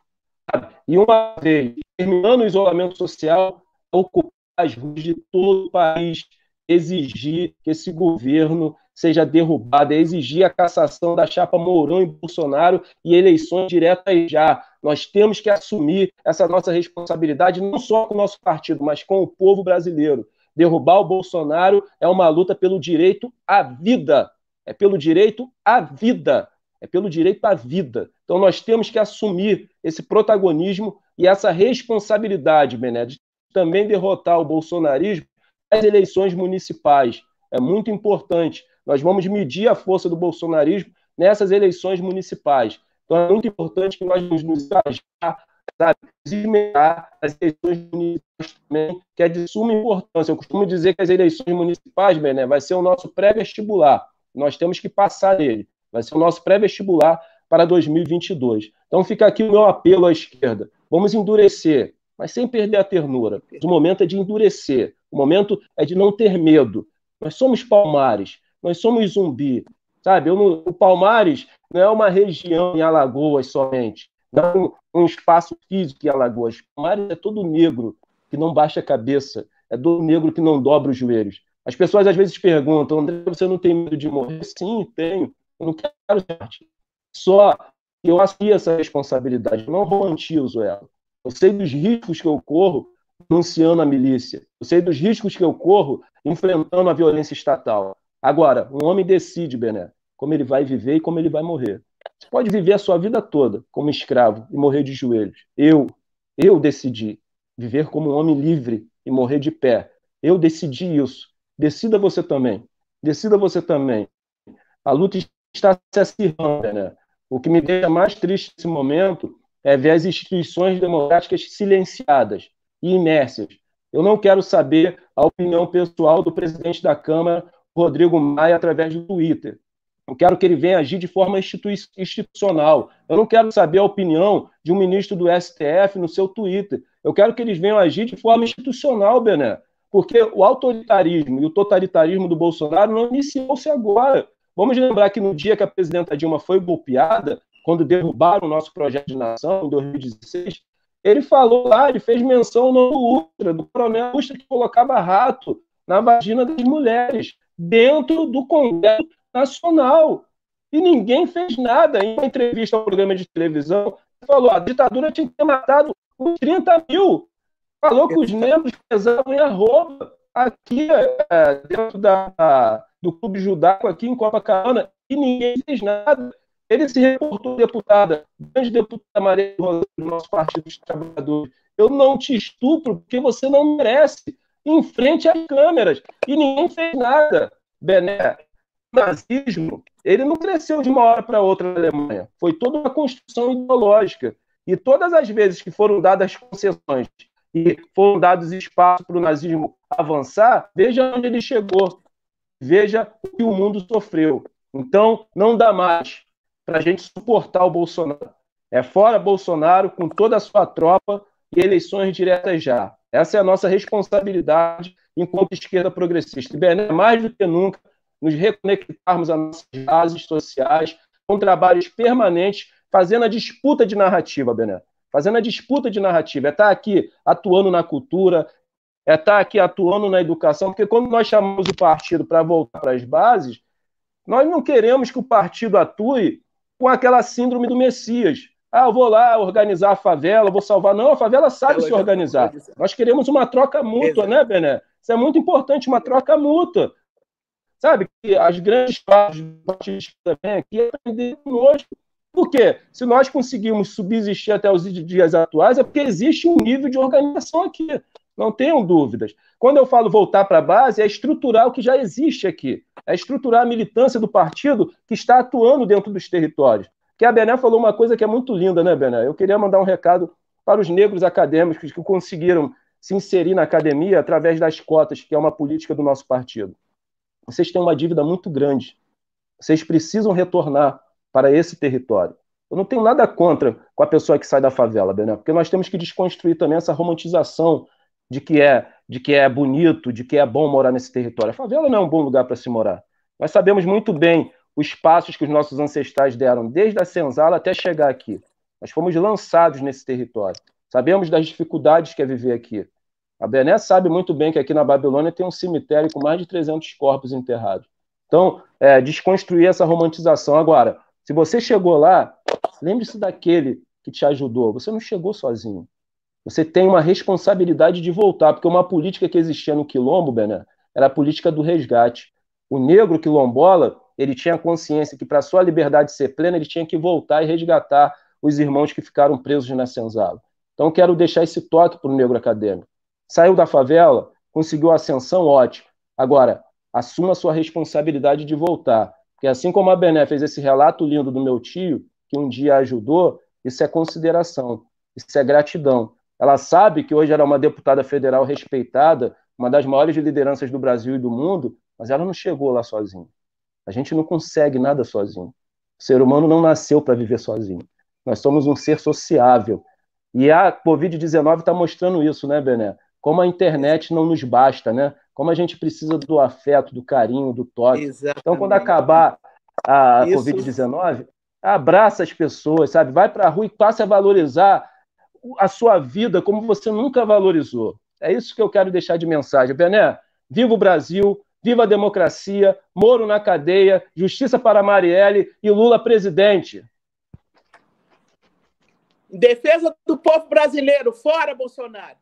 E uma vez, terminando o isolamento social, ocupar as ruas de todo o país, exigir que esse governo seja derrubado, exigir a cassação da chapa Mourão e Bolsonaro e eleições diretas já. Nós temos que assumir essa nossa responsabilidade, não só com o nosso partido, mas com o povo brasileiro. Derrubar o Bolsonaro é uma luta pelo direito à vida. É pelo direito à vida. É pelo direito à vida. Então nós temos que assumir esse protagonismo e essa responsabilidade, Bené, de também derrotar o bolsonarismo nas eleições municipais. É muito importante. Nós vamos medir a força do bolsonarismo nessas eleições municipais. Então, é muito importante que nós nos engajar, sabe, esmerar as eleições municipais também, que é de suma importância. Eu costumo dizer que as eleições municipais, Bené, vai ser o nosso pré-vestibular. Nós temos que passar nele. Vai ser o nosso pré-vestibular para 2022. Então, fica aqui o meu apelo à esquerda. Vamos endurecer, mas sem perder a ternura. O momento é de endurecer. O momento é de não ter medo. Nós somos Palmares, nós somos Zumbi. Sabe? O Palmares não é uma região em Alagoas somente. Não um espaço físico em Alagoas. O Palmares é todo negro que não baixa a cabeça. É todo negro que não dobra os joelhos. As pessoas às vezes perguntam, André, você não tem medo de morrer? Sim, tenho. Eu não quero morte. Só que eu assumi essa responsabilidade, eu não romantizo ela. Eu sei dos riscos que eu corro denunciando a milícia. Eu sei dos riscos que eu corro enfrentando a violência estatal. Agora, um homem decide, Bené, como ele vai viver e como ele vai morrer. Você pode viver a sua vida toda como escravo e morrer de joelhos. Eu decidi viver como um homem livre e morrer de pé. Eu decidi isso. Decida você também. Decida você também. A luta está se acirrando, né? O que me deixa mais triste nesse momento é ver as instituições democráticas silenciadas e inércias. Eu não quero saber a opinião pessoal do presidente da Câmara, Rodrigo Maia, através do Twitter. Eu quero que ele venha agir de forma institucional. Eu não quero saber a opinião de um ministro do STF no seu Twitter. Eu quero que eles venham agir de forma institucional, Bené. Porque o autoritarismo e o totalitarismo do Bolsonaro não iniciou-se agora. Vamos lembrar que no dia que a presidenta Dilma foi golpeada, quando derrubaram o nosso projeto de nação, em 2016, ele falou lá, ele fez menção no Ustra, do coronel Ustra, que colocava rato na vagina das mulheres, dentro do Congresso Nacional. E ninguém fez nada. Em uma entrevista ao programa de televisão, falou a ditadura tinha que ter matado uns 30 mil. Falou que os negros pesavam em arroba aqui dentro do Clube Judaico, aqui em Copacabana, e ninguém fez nada. Ele se reportou, deputada, grande deputada Maria Rosa, do nosso Partido dos Trabalhadores. Eu não te estupro porque você não merece. Em frente às câmeras. E ninguém fez nada. Bené, o nazismo, ele não cresceu de uma hora para outra na Alemanha. Foi toda uma construção ideológica. E todas as vezes que foram dadas concessões e foram dados espaço para o nazismo avançar, veja onde ele chegou. Veja o que o mundo sofreu. Então, não dá mais para a gente suportar o Bolsonaro. É fora Bolsonaro, com toda a sua tropa, e eleições diretas já. Essa é a nossa responsabilidade enquanto esquerda progressista. E, Bené, mais do que nunca, nos reconectarmos às nossas bases sociais, com trabalhos permanentes, fazendo a disputa de narrativa, Bené. Fazendo a disputa de narrativa. É estar aqui atuando na cultura, é estar aqui atuando na educação, porque quando nós chamamos o partido para voltar para as bases, nós não queremos que o partido atue com aquela síndrome do Messias. Eu vou lá organizar a favela, vou salvar. Não, a favela sabe se organizar. Nós queremos uma troca mútua, né, Bené? Isso é muito importante, uma troca mútua. Sabe, que as grandes partes do partido também aqui aprender conosco. Por quê? Se nós conseguimos subsistir até os dias atuais, é porque existe um nível de organização aqui. Não tenham dúvidas. Quando eu falo voltar para a base, é estruturar o que já existe aqui. É estruturar a militância do partido que está atuando dentro dos territórios. Que a Bené falou uma coisa que é muito linda, né, Bené? Eu queria mandar um recado para os negros acadêmicos que conseguiram se inserir na academia através das cotas, que é uma política do nosso partido. Vocês têm uma dívida muito grande. Vocês precisam retornar para esse território. Eu não tenho nada contra com a pessoa que sai da favela, Bené, porque nós temos que desconstruir também essa romantização de que é bonito, de que é bom morar nesse território. A favela não é um bom lugar para se morar. Nós sabemos muito bem os passos que os nossos ancestrais deram, desde a senzala até chegar aqui. Nós fomos lançados nesse território. Sabemos das dificuldades que é viver aqui. A Bené sabe muito bem que aqui na Babilônia tem um cemitério com mais de 300 corpos enterrados. Então, desconstruir essa romantização. Agora, se você chegou lá, lembre-se daquele que te ajudou. Você não chegou sozinho. Você tem uma responsabilidade de voltar, porque uma política que existia no Quilombo, Bené, era a política do resgate. O negro quilombola, ele tinha consciência que para sua liberdade ser plena, ele tinha que voltar e resgatar os irmãos que ficaram presos na senzala. Então, quero deixar esse toque para o negro acadêmico. Saiu da favela, conseguiu a ascensão, ótimo. Agora, assuma a sua responsabilidade de voltar. Porque assim como a Bené fez esse relato lindo do meu tio, que um dia ajudou, isso é consideração, isso é gratidão. Ela sabe que hoje ela é uma deputada federal respeitada, uma das maiores lideranças do Brasil e do mundo, mas ela não chegou lá sozinha. A gente não consegue nada sozinho. O ser humano não nasceu para viver sozinho. Nós somos um ser sociável. E a Covid-19 está mostrando isso, né, Bené? Como a internet não nos basta, né? Como a gente precisa do afeto, do carinho, do toque. Exatamente. Então, quando acabar a Isso. Covid-19, abraça as pessoas, sabe? Vai para a rua e passe a valorizar a sua vida como você nunca valorizou. É isso que eu quero deixar de mensagem. Bené, viva o Brasil, viva a democracia, Moro na cadeia, justiça para Marielle e Lula presidente. Defesa do povo brasileiro, fora Bolsonaro.